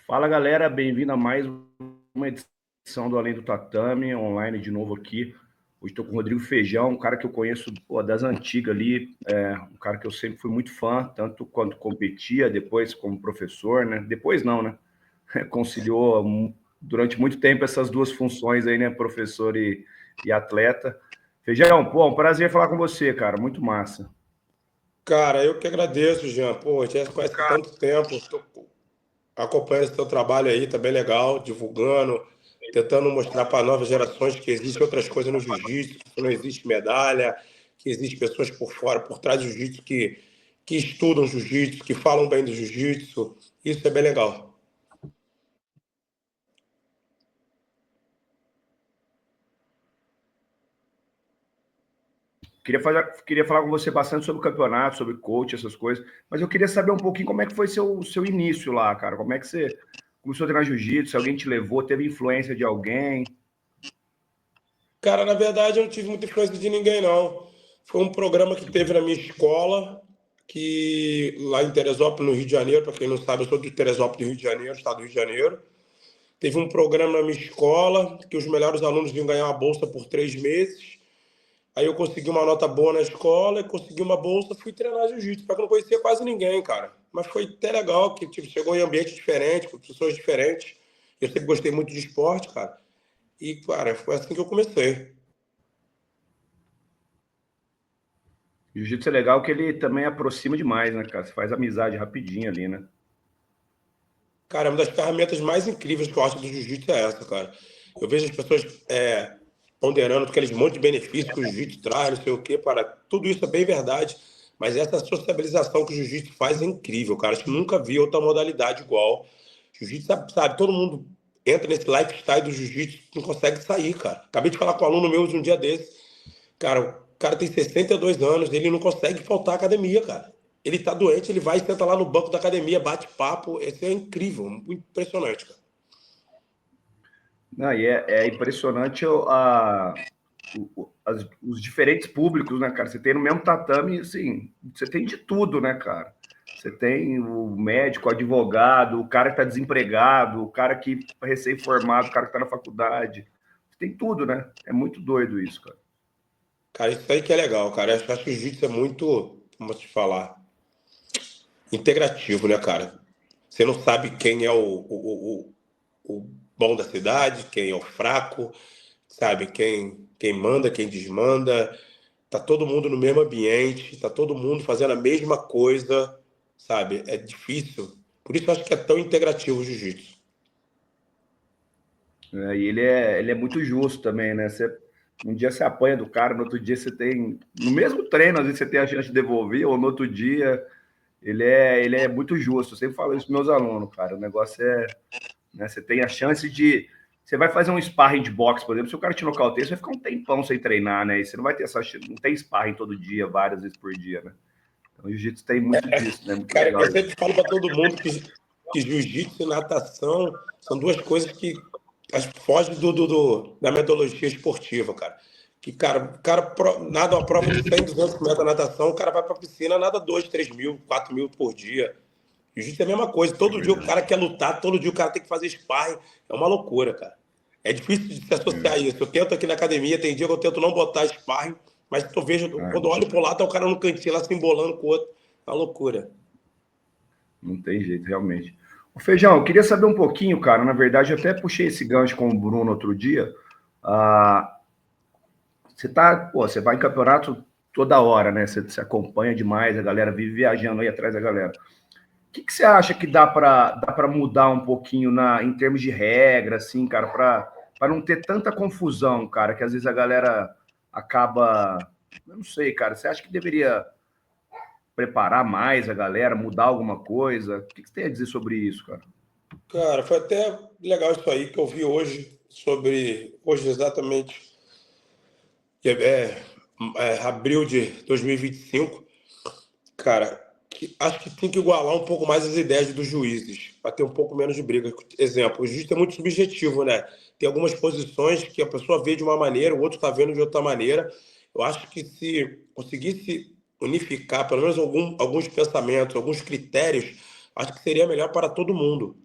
Fala galera, bem-vindo a mais uma edição do Além do Tatame, online de novo aqui. Hoje estou com o Rodrigo Feijão, um cara que eu conheço das antigas ali, um cara que eu sempre fui muito fã, tanto quando competia, depois como professor, né? Depois não, né? Conciliou durante muito tempo essas duas funções aí, né? Professor e atleta. Feijão, pô, um prazer falar com você, cara, muito massa. Cara, eu que agradeço, Jean. Pô, a gente já se conhece há tanto tempo. Tô acompanhando esse teu trabalho aí, tá bem legal, divulgando, tentando mostrar para novas gerações que existem outras coisas no jiu-jitsu, que não existe medalha, que existem pessoas por fora, por trás do jiu-jitsu, que estudam jiu-jitsu, que falam bem do jiu-jitsu. Isso é bem legal. Queria falar com você bastante sobre o campeonato, sobre coach, essas coisas, mas eu queria saber um pouquinho como é que foi seu início lá, cara. Como é que você começou a treinar jiu-jitsu? Se alguém te levou, teve influência de alguém? Cara, na verdade, eu não tive muita influência de ninguém, não. Foi um programa que teve na minha escola, que lá em Teresópolis, no Rio de Janeiro, para quem não sabe, eu sou de Teresópolis, do Rio de Janeiro, estado do Rio de Janeiro. Teve um programa na minha escola que os melhores alunos iam ganhar uma bolsa por 3 meses. Aí eu consegui uma nota boa na escola e consegui uma bolsa, fui treinar jiu-jitsu. Só que eu não conhecia quase ninguém, cara. Mas foi até legal, que tipo, chegou em ambiente diferente, com pessoas diferentes. Eu sempre gostei muito de esporte, cara. E, cara, foi assim que eu comecei. Jiu-jitsu é legal que ele também aproxima demais, né, cara? Você faz amizade rapidinho ali, né? Cara, uma das ferramentas mais incríveis que eu acho do jiu-jitsu é essa, cara. Eu vejo as pessoas ponderando aqueles monte de benefícios que o jiu-jitsu traz, não sei o quê, para tudo isso é bem verdade, mas essa sociabilização que o jiu-jitsu faz é incrível, cara. Acho que nunca vi outra modalidade igual. Jiu-jitsu, sabe, todo mundo entra nesse lifestyle do jiu-jitsu, não consegue sair, cara. Acabei de falar com um aluno meu de um dia desse. Cara, o cara tem 62 anos, ele não consegue faltar à academia, cara. Ele tá doente, ele vai e senta lá no banco da academia, bate papo. Isso é incrível, impressionante, cara. Não, e é impressionante os diferentes públicos, né, cara? Você tem no mesmo tatame, assim, você tem de tudo, né, cara? Você tem o médico, o advogado, o cara que está desempregado, o cara que é recém-formado, o cara que está na faculdade. Você tem tudo, né? É muito doido isso, cara. Cara, isso aí que é legal, cara. Eu acho que o jiu-jitsu é muito, como eu te falar, integrativo, né, cara? Você não sabe quem é o bom da cidade, quem é o fraco, sabe? Quem manda, quem desmanda. Tá todo mundo no mesmo ambiente, tá todo mundo fazendo a mesma coisa, sabe? É difícil. Por isso eu acho que é tão integrativo o jiu-jitsu. E ele é muito justo também, né? Um dia você apanha do cara, no outro dia você tem. No mesmo treino, às vezes você tem a chance de devolver, ou no outro dia. Ele é muito justo. Eu sempre falo isso para meus alunos, cara. O negócio é, né, você tem a chance de. Você vai fazer um sparring de boxe, por exemplo, se o cara te nocauteia, você vai ficar um tempão sem treinar, né? E você não vai ter essa. Não tem sparring todo dia, várias vezes por dia, né? Então, o jiu-jitsu tem muito disso, né? Muito Cara, legal eu isso. sempre falo para todo mundo que jiu-jitsu e natação são duas coisas que fogem da metodologia esportiva, cara. Que, cara, nada uma prova de 100, 200 metros na natação, o cara vai pra piscina, nada 2, 3 mil, 4 mil por dia. Jiu-jitsu é a mesma coisa. É Todo dia o verdade. cara quer lutar, todo dia o cara tem que fazer sparring. É uma loucura, cara. É difícil de se associar a isso. Eu tento aqui na academia, tem dia que eu tento não botar sparring, mas eu vejo, quando eu olho pro lado, tá o cara no cantinho lá se embolando com o outro. É uma loucura. Não tem jeito, realmente. O Feijão, eu queria saber um pouquinho, cara. Na verdade, eu até puxei esse gancho com o Bruno outro dia. Ah, você vai em campeonato toda hora, né? Você acompanha demais, a galera vive viajando aí atrás da galera. Que você acha que dá para mudar um pouquinho em termos de regra, assim, cara, para não ter tanta confusão, cara, que às vezes a galera acaba. Eu não sei, cara. Você acha que deveria preparar mais a galera, mudar alguma coisa? O que você tem a dizer sobre isso, cara? Cara, foi até legal isso aí que eu vi hoje sobre, hoje exatamente, que abril de 2025. Cara, acho que tem que igualar um pouco mais as ideias dos juízes, para ter um pouco menos de briga. Exemplo, o juiz é muito subjetivo, né? Tem algumas posições que a pessoa vê de uma maneira, o outro está vendo de outra maneira. Eu acho que se conseguisse unificar pelo menos alguns pensamentos, alguns critérios, acho que seria melhor para todo mundo.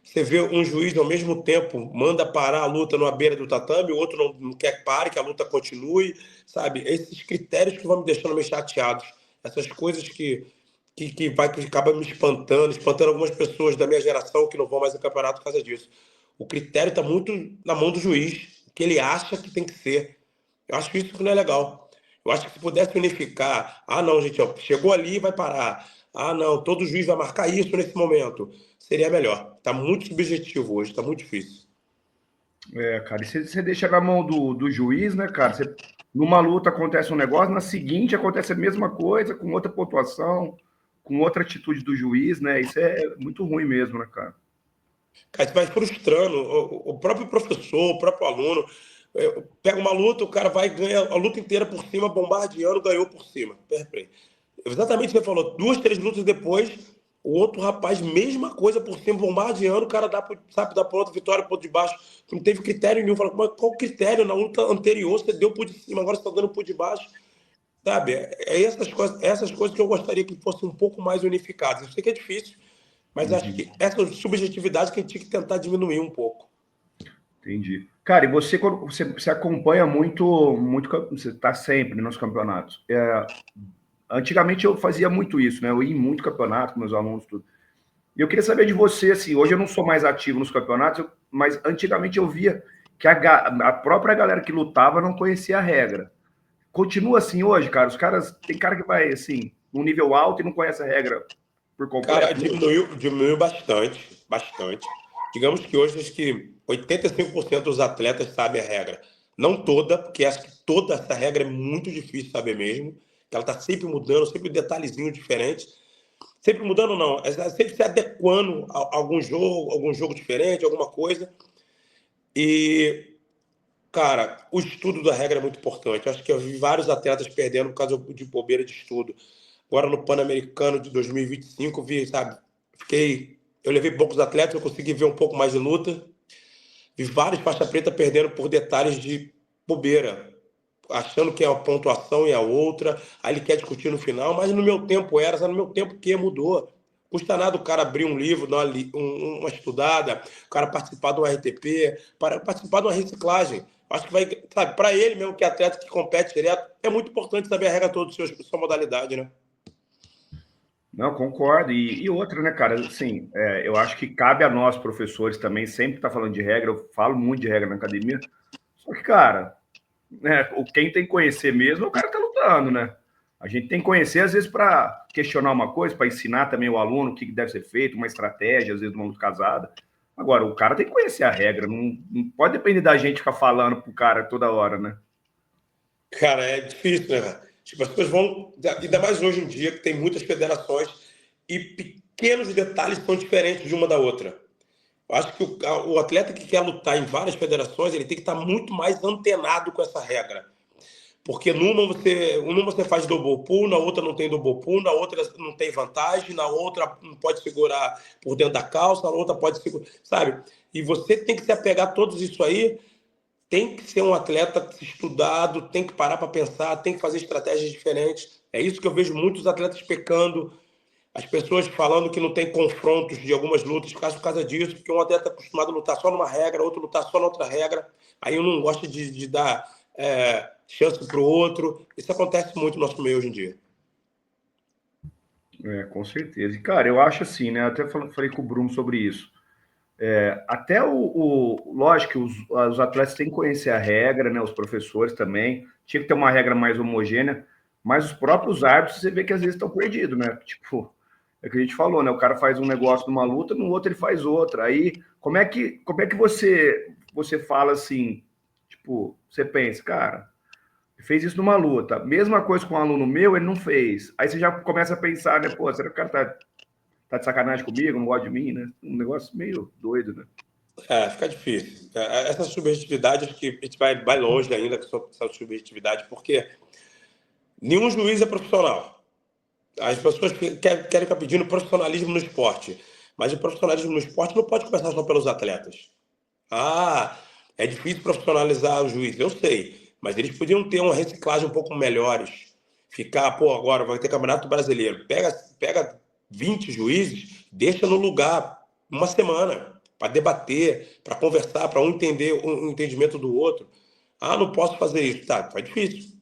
Você vê um juiz ao mesmo tempo manda parar a luta numa beira do tatame, o outro não quer que pare, que a luta continue, sabe? Esses critérios que vão me deixando meio chateados. Essas coisas que acaba me espantando algumas pessoas da minha geração que não vão mais ao campeonato por causa disso. O critério está muito na mão do juiz, o que ele acha que tem que ser. Eu acho isso que não é legal. Eu acho que se pudesse unificar, não, gente, ó, chegou ali e vai parar. Não, todo juiz vai marcar isso nesse momento. Seria melhor. Está muito subjetivo hoje, está muito difícil. Cara, e você deixa na mão do juiz, né, cara? Numa luta acontece um negócio, na seguinte acontece a mesma coisa, com outra pontuação, com outra atitude do juiz, né? Isso é muito ruim mesmo, né, cara? Cara, isso vai frustrando o próprio professor, o próprio aluno. Pega uma luta, o cara vai e ganha a luta inteira por cima, bombardeando, ganhou por cima. Perfeito. Exatamente o que você falou. 2, 3 lutas depois, o outro rapaz, mesma coisa por cima, bombardeando, o cara dá para outra vitória, por de baixo. Não teve critério nenhum. Fala, mas qual critério? Na luta anterior você deu por de cima, agora você está dando por de baixo. Sabe? Essas coisas que eu gostaria que fossem um pouco mais unificadas. Eu sei que é difícil, mas acho que essa subjetividade que a gente tinha que tentar diminuir um pouco. Entendi. Cara, e você, quando você acompanha muito, você está sempre nos campeonatos. Antigamente eu fazia muito isso, né? Eu ia em muito campeonato com meus alunos, tudo. E eu queria saber de você, assim, hoje eu não sou mais ativo nos campeonatos, mas antigamente eu via que a própria galera que lutava não conhecia a regra. Continua assim hoje, cara? Os caras, tem cara que vai, assim, num nível alto e não conhece a regra por Cara, completo. diminuiu bastante, bastante. Digamos que hoje acho que 85% dos atletas sabem a regra. Não toda, porque acho que toda essa regra é muito difícil saber mesmo, que ela está sempre mudando, sempre um detalhezinho diferente. Sempre mudando, não, sempre se adequando a algum jogo diferente, alguma coisa. E, cara, o estudo da regra é muito importante. Acho que eu vi vários atletas perdendo por causa de bobeira de estudo. Agora no Pan-Americano de 2025, vi, sabe, eu levei poucos atletas, eu consegui ver um pouco mais de luta. Vi vários faixa preta perdendo por detalhes de bobeira, achando que é uma pontuação e a outra, aí ele quer discutir no final, mas no meu tempo no meu tempo que mudou. Custa nada o cara abrir um livro, dar uma estudada, o cara participar de um RTP, para participar de uma reciclagem. Acho que vai, sabe, para ele mesmo, que é atleta que compete direto, é muito importante saber a regra toda da sua modalidade, né? Não, concordo. E outra, né, cara? Assim, eu acho que cabe a nós, professores, também, sempre estar falando de regra. Eu falo muito de regra na academia. Só que, cara, né, quem tem que conhecer mesmo é o cara que tá lutando, né? A gente tem que conhecer, às vezes, para questionar uma coisa, para ensinar também o aluno o que deve ser feito, uma estratégia, às vezes, uma luta casada. Agora, o cara tem que conhecer a regra. Não pode depender da gente ficar falando pro cara toda hora, né? Cara, é difícil, né? Tipo, as pessoas vão. Ainda mais hoje em dia, que tem muitas federações e pequenos detalhes são diferentes de uma da outra. Eu acho que o atleta que quer lutar em várias federações, ele tem que estar muito mais antenado com essa regra. Porque numa você faz double pull, na outra não tem double pull, na outra não tem vantagem, na outra não pode segurar por dentro da calça, na outra pode segurar, sabe? E você tem que se apegar a todos isso aí, tem que ser um atleta estudado, tem que parar para pensar, tem que fazer estratégias diferentes. É isso que eu vejo muitos atletas pecando, as pessoas falando que não tem confrontos de algumas lutas por causa disso, porque um atleta é acostumado a lutar só numa regra, outro lutar só na outra regra, aí eu não gosto de dar chance para o outro. Isso acontece muito no nosso meio hoje em dia. Com certeza. E, cara, eu acho assim, né? Até falei com o Bruno sobre isso. Até lógico que os atletas têm que conhecer a regra, né? Os professores também. Tinha que ter uma regra mais homogênea, mas os próprios árbitros, você vê que às vezes estão perdidos, né? Tipo, é o que a gente falou, né? O cara faz um negócio numa luta, no outro ele faz outra. Aí, como é que você fala assim, tipo, você pensa, cara, fez isso numa luta. Mesma coisa com um aluno meu, ele não fez. Aí você já começa a pensar, né? Pô, será que o cara tá de sacanagem comigo, não gosta de mim, né? Um negócio meio doido, né? Fica difícil. Essa subjetividade, acho que a gente vai longe ainda com essa subjetividade, porque nenhum juiz é profissional. As pessoas querem ficar pedindo profissionalismo no esporte, mas o profissionalismo no esporte não pode começar só pelos atletas. É difícil profissionalizar o juiz, eu sei, mas eles podiam ter uma reciclagem um pouco melhores. Agora vai ter Campeonato Brasileiro. Pega 20 juízes, deixa no lugar uma semana. para debater, para conversar, para um entender o entendimento do outro. Ah, não posso fazer isso. Tá, é difícil.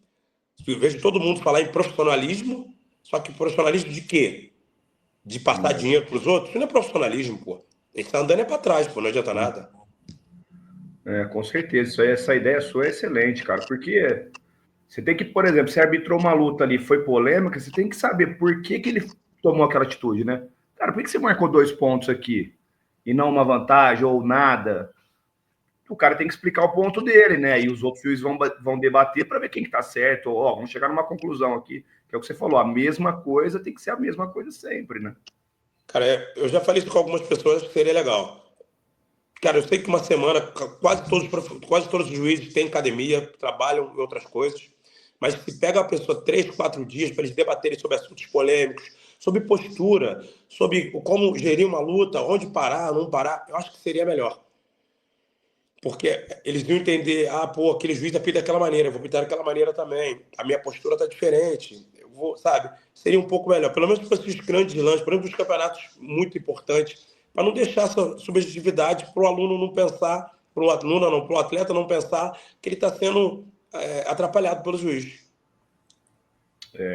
Eu vejo todo mundo falar em profissionalismo, só que profissionalismo de quê? De passar dinheiro para os outros? Isso não é profissionalismo, pô. A gente está andando para trás, pô, não adianta nada. Com certeza. Essa ideia sua é excelente, cara, porque você tem que, por exemplo, você arbitrou uma luta ali, foi polêmica, você tem que saber por que ele tomou aquela atitude, né? Cara, por que você marcou 2 pontos aqui e não uma vantagem ou nada? O cara tem que explicar o ponto dele, né? E os outros juízes vão debater para ver quem está certo. Ó, vamos chegar numa conclusão aqui, que é o que você falou, a mesma coisa tem que ser a mesma coisa sempre, né? Cara, eu já falei isso com algumas pessoas que seria legal. Cara, eu sei que uma semana quase todos os juízes têm academia, trabalham em outras coisas, mas se pega a pessoa 3, 4 dias para eles debaterem sobre assuntos polêmicos, sobre postura, sobre como gerir uma luta, onde parar, não parar, eu acho que seria melhor. Porque eles iam entender, pô, aquele juiz apita daquela maneira, eu vou apitar daquela maneira também, a minha postura está diferente, eu vou, sabe? Seria um pouco melhor, pelo menos para esses grandes lances, por exemplo, os campeonatos muito importantes, para não deixar essa subjetividade para o aluno não pensar, para o aluno não, para o atleta não pensar que ele está sendo atrapalhado pelo juiz.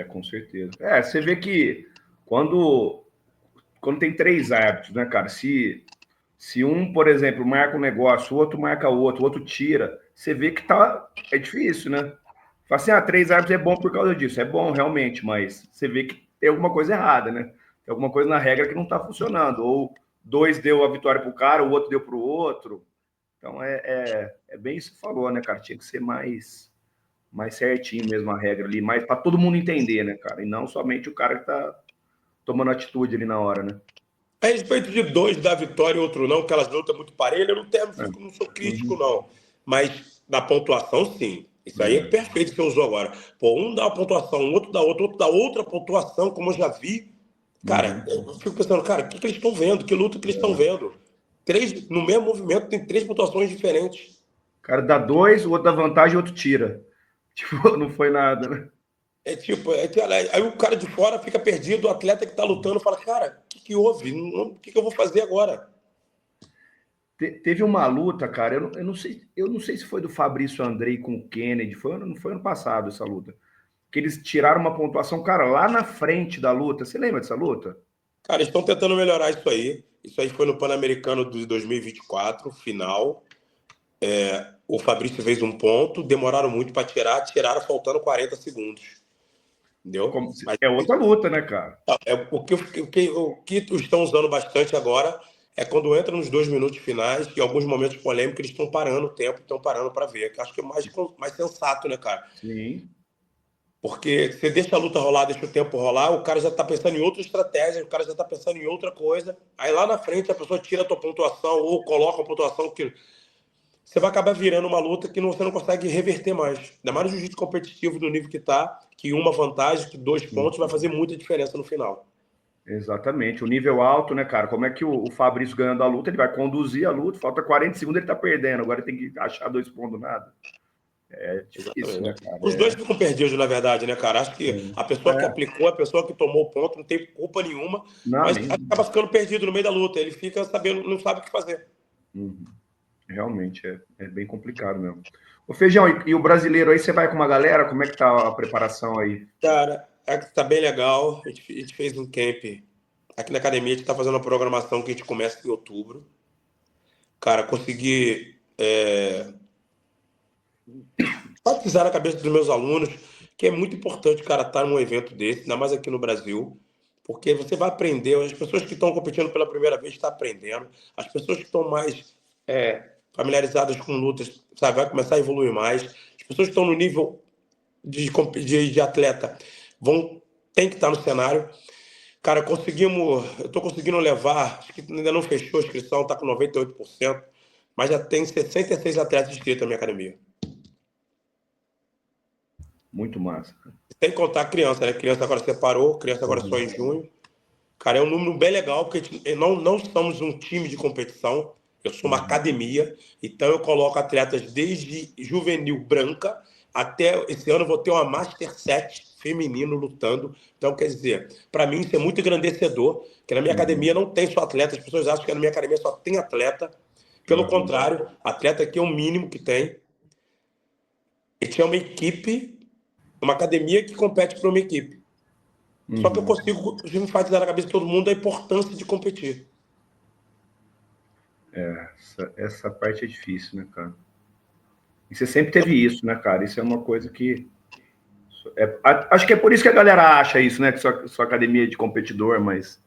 Com certeza. Você vê que quando tem 3 árbitros, né, cara? Se um, por exemplo, marca um negócio, o outro marca outro, o outro tira, você vê que é difícil, né? Fala assim, 3 árbitros é bom por causa disso. É bom, realmente, mas você vê que tem alguma coisa errada, né? Tem alguma coisa na regra que não está funcionando. Ou 2 deu a vitória para o cara, o outro deu para o outro. Então, é bem isso que você falou, né, cara? Tinha que ser mais certinho mesmo a regra ali, mais para todo mundo entender, né, cara? E não somente o cara que tá tomando atitude ali na hora, né? A respeito de 2 dar vitória e outro não, aquelas lutas muito parelhas, eu não sou crítico, não. Mas na pontuação, sim. Isso aí é perfeito que você usou agora. Pô, um dá uma pontuação, o outro dá outra, outro dá outra pontuação, como eu já vi. Cara, eu fico pensando, cara, o que eles estão vendo? Que luta que eles estão vendo? 3, no mesmo movimento, tem 3 pontuações diferentes. O cara dá 2, o outro dá vantagem e o outro tira. Tipo, não foi nada, né? Aí o cara de fora fica perdido, o atleta que tá lutando fala, cara, o que houve? O que eu vou fazer agora? Teve uma luta, cara, eu não sei se foi do Fabrício Andrei com o Kennedy, não foi ano passado essa luta, que eles tiraram uma pontuação, cara, lá na frente da luta. Você lembra dessa luta? Cara, estão tentando melhorar isso aí. Isso aí foi no Pan-Americano de 2024, final. O Fabrício fez um ponto, demoraram muito para tirar, tiraram faltando 40 segundos. Entendeu? Mas É outra luta, né, cara? o que estão usando bastante agora é quando entra nos 2 minutos finais e alguns momentos polêmicos, eles estão parando o tempo, estão parando para ver. Que acho que é mais sensato, né, cara? Sim. Porque você deixa a luta rolar, deixa o tempo rolar, o cara já está pensando em outra estratégia, o cara já está pensando em outra coisa. Aí lá na frente a pessoa tira a tua pontuação ou coloca uma pontuação que você vai acabar virando uma luta que você não consegue reverter mais. Ainda mais no jiu-jitsu competitivo do nível que está, que uma vantagem, que 2 pontos vai fazer muita diferença no final. Exatamente. O nível alto, né, cara? Como é que o Fabrício ganhando a luta, ele vai conduzir a luta, falta 40 segundos, ele tá perdendo. Agora ele tem que achar 2 pontos nada. É difícil, né, cara? Os dois ficam perdidos, na verdade, né, cara? Acho que a pessoa que aplicou, a pessoa que tomou o ponto, não tem culpa nenhuma, Não, mas acaba ficando perdido no meio da luta. Ele fica sabendo, não sabe o que fazer. Realmente, é bem complicado mesmo. Ô, Feijão, e o brasileiro aí, você vai com uma galera? Como é que tá a preparação aí? Cara, tá bem legal. A gente fez um camp aqui na academia, a gente tá fazendo uma programação que a gente começa em outubro. Cara, consegui batizar na cabeça dos meus alunos que é muito importante, cara, estar num evento desse, ainda mais aqui no Brasil, porque você vai aprender, as pessoas que estão competindo pela primeira vez estão aprendendo, as pessoas que estão mais familiarizadas com lutas, sabe, vai começar a evoluir mais, as pessoas que estão no nível de atleta tem que estar no cenário. Cara, eu estou conseguindo levar, acho que ainda não fechou a inscrição, está com 98%, mas já tem 66 atletas inscritos na minha academia. Muito massa. Sem contar a criança, né? Criança agora separou, criança agora só em junho. Cara, é um número bem legal, porque não somos um time de competição, eu sou uma academia, então eu coloco atletas desde juvenil branca Até esse ano eu vou ter uma Master 7 feminino lutando. Então, quer dizer, para mim isso é muito engrandecedor, que na minha academia não tem só atleta. As pessoas acham que na minha academia só tem atleta. Pelo contrário, atleta aqui é o mínimo que tem. E tinha uma equipe, uma academia que compete para uma equipe. Só que eu consigo enfatizar na cabeça de todo mundo a importância de competir. Essa parte é difícil, né, cara? E você sempre teve isso, né, cara? Isso é uma coisa que... acho que é por isso que a galera acha isso, né? Que sua academia é de competidor, mas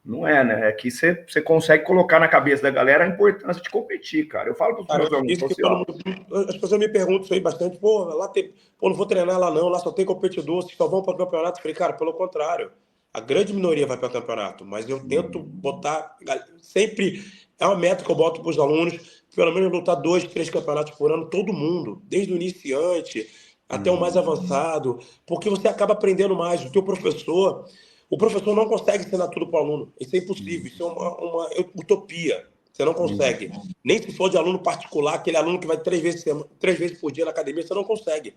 não é, né? É que você consegue colocar na cabeça da galera a importância de competir, cara. Eu falo para os meus alunos, que todo mundo, as pessoas me perguntam isso aí bastante. Pô, lá tem, pô, não vou treinar lá não, lá só tem competidor, vocês só vão para o campeonato. Eu falei, cara, pelo contrário. A grande minoria vai para o campeonato, mas eu tento botar... Sempre é uma meta que eu boto para os alunos, pelo menos lutar 2, 3 campeonatos por ano, todo mundo, desde o iniciante até o mais avançado, porque você acaba aprendendo mais. O professor não consegue ensinar tudo para o aluno. Isso é impossível, isso é uma utopia. Você não consegue. Nem se for de aluno particular, aquele aluno que vai 3 vezes por dia na academia, você não consegue.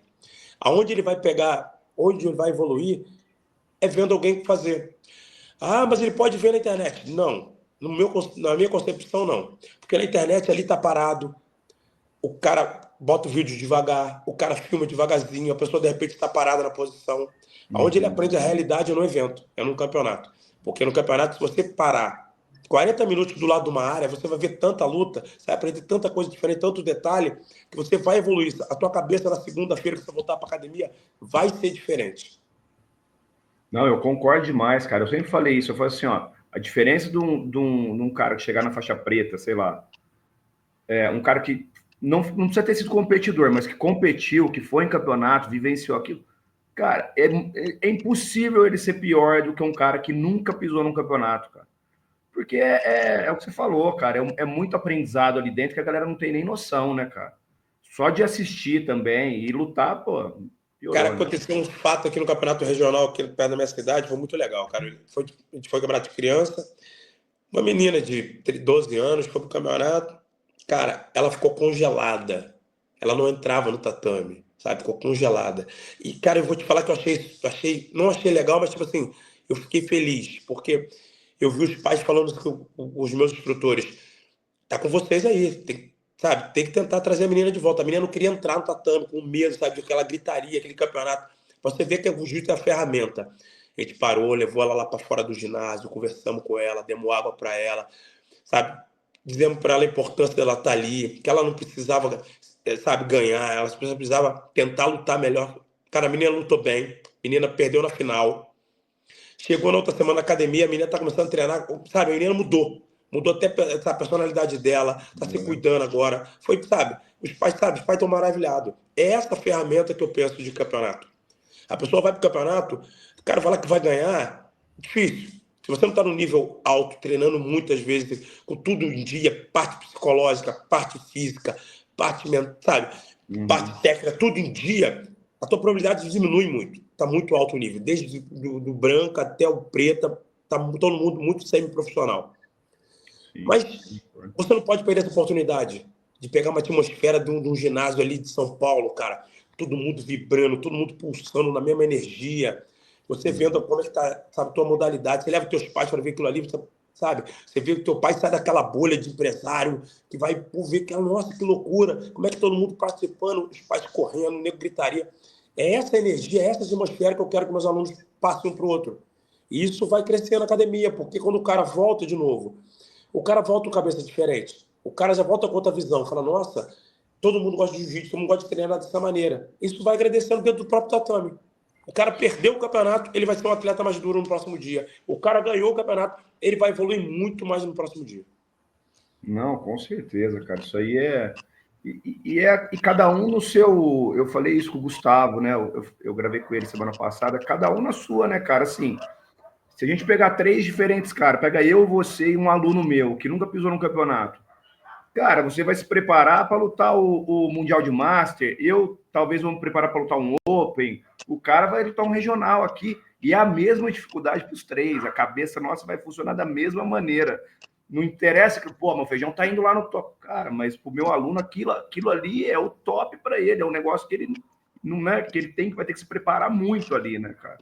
Aonde ele vai pegar, onde ele vai evoluir, é vendo alguém fazer. Ah, mas ele pode ver na internet. Não. Na minha concepção, não. Porque na internet ali está parado, o cara bota o vídeo devagar, o cara filma devagarzinho, a pessoa de repente está parada na posição. Onde ele aprende a realidade é no evento, é no campeonato. Porque no campeonato, se você parar 40 minutos do lado de uma área, você vai ver tanta luta, você vai aprender tanta coisa diferente, tanto detalhe, que você vai evoluir. A tua cabeça na segunda-feira que você voltar para a academia vai ser diferente. Não, eu concordo demais, cara. Eu sempre falei isso. Eu falei assim, ó, a diferença de um cara que chegar na faixa preta, sei lá, um cara que não precisa ter sido competidor, mas que competiu, que foi em campeonato, vivenciou aquilo. Cara, é impossível ele ser pior do que um cara que nunca pisou num campeonato, cara. Porque é o que você falou, cara. É muito aprendizado ali dentro que a galera não tem nem noção, né, cara? Só de assistir também e lutar, pô, piorou, Cara, né? aconteceu um fato aqui no campeonato regional, aqui perto da minha cidade, foi muito legal, cara. A gente foi campeonato de criança, uma menina de 12 anos foi pro campeonato. Cara, ela ficou congelada. Ela não entrava no tatame, sabe? Ficou congelada. E, cara, eu vou te falar que não achei legal, mas, tipo assim, eu fiquei feliz, porque eu vi os pais falando que os meus instrutores, tá com vocês aí, sabe? Tem que tentar trazer a menina de volta. A menina não queria entrar no tatame com medo, sabe? Aquela gritaria, aquele campeonato. Você vê que o jiu-jitsu é a ferramenta. A gente parou, levou ela lá para fora do ginásio, conversamos com ela, demos água para ela, sabe? Dizemos para ela a importância dela estar ali, que ela não precisava, sabe, ganhar, ela precisava tentar lutar melhor. Cara, a menina lutou bem, a menina perdeu na final. Chegou na outra semana na academia, a menina tá começando a treinar, sabe? A menina mudou. Mudou até a personalidade dela, tá se cuidando agora. Foi, sabe? Os pais estão maravilhados. É essa ferramenta que eu penso de campeonato. A pessoa vai pro campeonato, o cara fala que vai ganhar, difícil. Se você não está no nível alto, treinando muitas vezes, com tudo em dia, parte psicológica, parte física, parte mental, sabe? Parte técnica, tudo em dia, a tua probabilidade diminui muito. Está muito alto o nível. Desde do branco até o preto, está todo mundo muito semi-profissional. Mas você não pode perder essa oportunidade de pegar uma atmosfera de um ginásio ali de São Paulo, cara. Todo mundo vibrando, todo mundo pulsando na mesma energia. Você vendo como é que tá, sabe, tua modalidade. Você leva teus pais para ver aquilo ali, você, sabe? Você vê que teu pai sai daquela bolha de empresário, que vai ver que, nossa, que loucura. Como é que todo mundo participando, os pais correndo, o nego gritaria. É essa energia, é essa atmosfera que eu quero que meus alunos passem um para o outro. E isso vai crescer na academia, porque quando o cara volta de novo, o cara volta com cabeça diferente. O cara já volta com outra visão. Fala, nossa, todo mundo gosta de jiu-jitsu, todo mundo gosta de treinar dessa maneira. Isso vai agradecendo dentro do próprio tatame. O cara perdeu o campeonato, ele vai ser um atleta mais duro no próximo dia. O cara ganhou o campeonato, ele vai evoluir muito mais no próximo dia. Não, com certeza, cara. Isso aí é... E cada um no seu... Eu falei isso com o Gustavo, né? Eu gravei com ele semana passada. Cada um na sua, né, cara? Assim, se a gente pegar 3 diferentes, cara, pega eu, você e um aluno meu, que nunca pisou no campeonato. Cara, você vai se preparar para lutar o Mundial de Master. Eu talvez vou me preparar para lutar um Open. O cara vai lutar um regional aqui. E é a mesma dificuldade para os 3. A cabeça nossa vai funcionar da mesma maneira. Não interessa que, pô, meu Feijão tá indo lá no top. Cara, mas pro meu aluno, aquilo ali é o top para ele. É um negócio que ele não é que ele vai ter que se preparar muito ali, né, cara?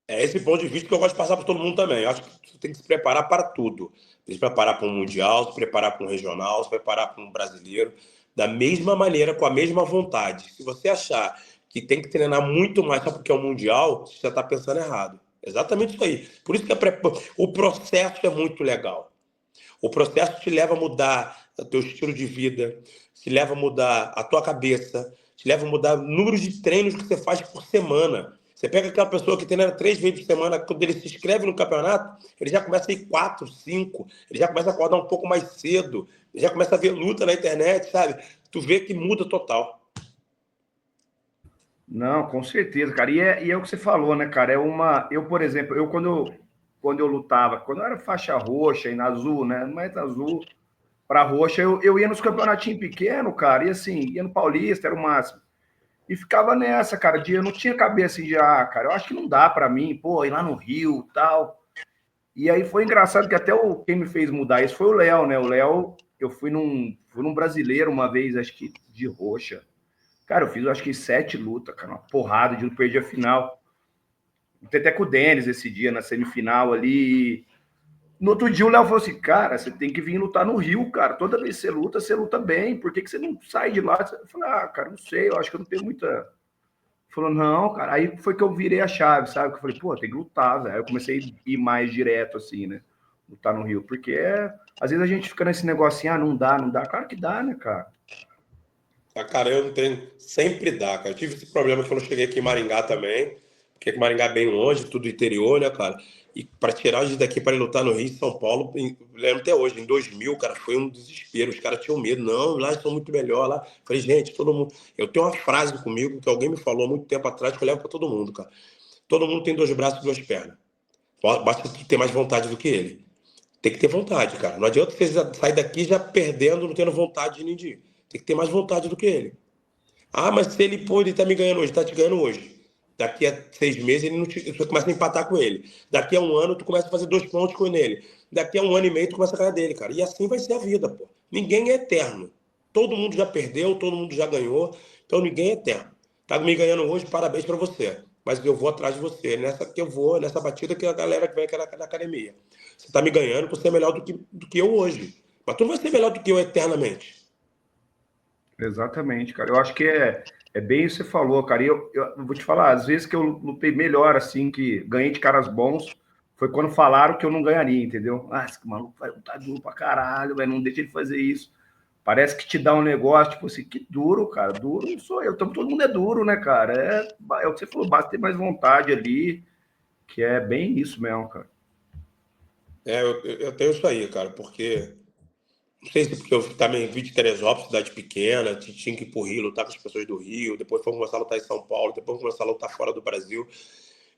É esse ponto de vista que eu gosto de passar para todo mundo também. Eu acho que você tem que se preparar para tudo. Tem que se preparar para um Mundial, se preparar para um Regional, se preparar para um Brasileiro, da mesma maneira, com a mesma vontade. Se você achar que tem que treinar muito mais só porque é um Mundial, você já está pensando errado. Exatamente isso aí. Por isso que o processo é muito legal. O processo te leva a mudar o teu estilo de vida, te leva a mudar a tua cabeça, te leva a mudar o número de treinos que você faz por semana. Você pega aquela pessoa que treina 3 vezes por semana, quando ele se inscreve no campeonato, ele já começa a ir 4, 5, ele já começa a acordar um pouco mais cedo, ele já começa a ver luta na internet, sabe? Tu vê que muda total. Não, com certeza, cara. E é o que você falou, né, cara? Eu, por exemplo, quando eu lutava, quando eu era faixa roxa e na azul, né? Mais azul para roxa, eu ia nos campeonatinhos pequenos, cara, e assim, ia no Paulista, era o máximo. E ficava nessa, cara, eu não tinha cabeça de, cara, eu acho que não dá para mim, pô, ir lá no Rio tal. E aí foi engraçado que até quem me fez mudar isso foi o Léo, né? O Léo, eu fui num brasileiro uma vez, acho que de roxa. Cara, eu fiz acho que 7 lutas, cara, uma porrada de não perder a final. Tem até com o Denis esse dia na semifinal ali. No outro dia o Léo falou assim, cara, você tem que vir lutar no Rio, cara. Toda vez que você luta bem. Por que, que você não sai de lá? Eu falei, cara, não sei, eu acho que eu não tenho muita. Ele falou, não, cara. Aí foi que eu virei a chave, sabe? Que eu falei, pô, tem que lutar, velho. Aí eu comecei a ir mais direto, assim, né? Lutar no Rio. Porque às vezes a gente fica nesse negocinho, não dá, não dá. Claro que dá, né, cara? Cara, eu não tenho. Sempre dá, cara. Eu tive esse problema quando eu cheguei aqui em Maringá também. Porque aqui em Maringá é bem longe, tudo interior, né, cara? E para tirar a gente daqui para ir lutar no Rio e São Paulo, lembro até hoje, em 2000, cara, foi um desespero. Os caras tinham medo. Não, lá eles são muito melhor. Lá. Falei, gente, todo mundo. Eu tenho uma frase comigo que alguém me falou há muito tempo atrás que eu levo para todo mundo, cara. Todo mundo tem 2 braços e 2 pernas. Basta ter mais vontade do que ele. Tem que ter vontade, cara. Não adianta você sair daqui já perdendo, não tendo vontade de nem de ir. Tem que ter mais vontade do que ele. Ah, mas se ele, pô, ele tá me ganhando hoje, tá te ganhando hoje. Daqui a 6 meses ele não te, você começa a empatar com ele. Daqui a um ano tu começa a fazer 2 pontos com ele. Daqui a um ano e meio tu começa a ganhar dele, cara. E assim vai ser a vida, pô. Ninguém é eterno. Todo mundo já perdeu, todo mundo já ganhou. Então ninguém é eterno. Tá me ganhando hoje, parabéns pra você. Mas eu vou atrás de você. Nessa que eu vou, nessa batida que a galera que vem aqui na academia. Você tá me ganhando por ser melhor do que eu hoje. Mas tu não vai ser melhor do que eu eternamente. Exatamente, cara. Eu acho que é bem isso que você falou, cara. E eu vou te falar, às vezes que eu lutei melhor, assim, que ganhei de caras bons, foi quando falaram que eu não ganharia, entendeu? Esse maluco vai lutar duro pra caralho, velho, não deixa ele fazer isso. Parece que te dá um negócio, tipo assim, que duro, cara. Duro não sou eu. Então, todo mundo é duro, né, cara? É o que você falou, basta ter mais vontade ali, que é bem isso mesmo, cara. Eu tenho isso aí, cara, porque não sei se porque eu também vim de Teresópolis, cidade pequena, tinha que ir pro Rio, lutar com as pessoas do Rio, depois foi começar a lutar em São Paulo, depois começar a lutar fora do Brasil.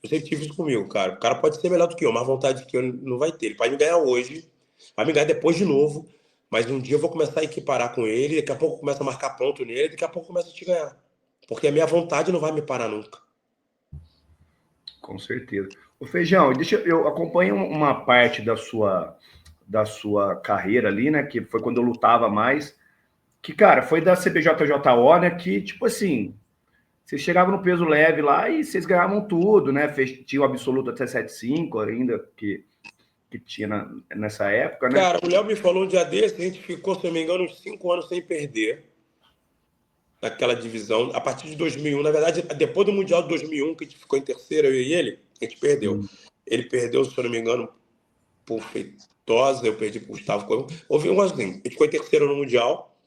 Eu sempre tive isso comigo, cara. O cara pode ser melhor do que eu, mas vontade que eu não vai ter. Ele pode me ganhar hoje, vai me ganhar depois de novo, mas um dia eu vou começar a equiparar com ele, daqui a pouco começa a marcar ponto nele, daqui a pouco começa a te ganhar. Porque a minha vontade não vai me parar nunca. Com certeza. O Feijão, eu acompanho uma parte da sua carreira ali, né? Que foi quando eu lutava mais. Que, cara, foi da CBJJO, né? Que, tipo assim, vocês chegavam no peso leve lá e vocês ganhavam tudo, né? Tinha o absoluto até 7,5 ainda, que tinha nessa época, né? Cara, o Léo me falou um dia desse, a gente ficou, se não me engano, uns 5 anos sem perder naquela divisão. A partir de 2001, na verdade, depois do Mundial de 2001, que a gente ficou em terceiro, eu e ele, a gente perdeu. Ele perdeu, se eu não me engano, por Feitosa, eu perdi por Gustavo Coelho. Houve um assim, a gente ficou em terceiro no Mundial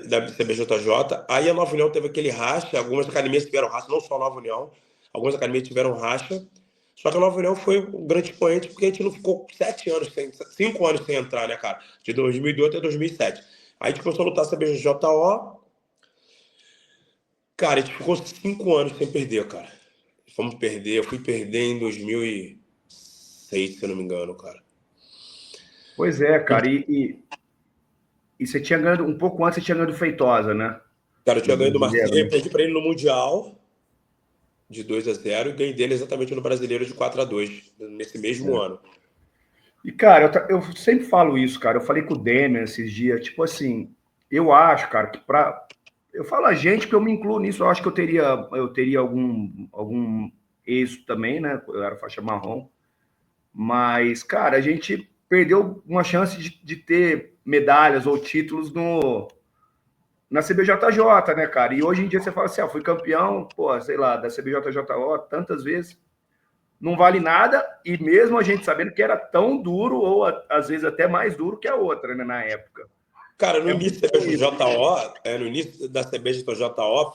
da CBJJ, aí a Nova União teve aquele racha, algumas academias tiveram racha, não só a Nova União, algumas academias tiveram racha, só que a Nova União foi um grande expoente porque a gente não ficou 7 anos, 5 anos sem entrar, né, cara? De 2002 até 2007. Aí a gente começou a lutar a CBJO, cara, a gente ficou 5 anos sem perder, cara. Fomos perder, eu fui perder em 2006, se eu não me engano, cara. Pois é, cara. E você tinha ganhado, um pouco antes, você tinha ganhado do Feitosa, né? Cara, eu No tinha ganho do brasileiro, Marcelo, eu né? perdi pra ele no Mundial de 2-0 e ganhei dele exatamente no Brasileiro de 4-2 nesse mesmo ano. E, cara, eu sempre falo isso, cara. Eu falei com o Demian esses dias, tipo assim, eu acho, cara, que Eu falo a gente porque eu me incluo nisso. Eu acho que eu teria algum êxito também, né? Eu era faixa marrom. Mas, cara, a gente perdeu uma chance de ter medalhas ou títulos na CBJJ, né, cara? E hoje em dia você fala assim, fui campeão, pô, sei lá, da CBJJO tantas vezes, não vale nada, e mesmo a gente sabendo que era tão duro, ou às vezes até mais duro que a outra, né, na época. Cara, no É início muito da bom isso. CBJJO, no início da CBJJO,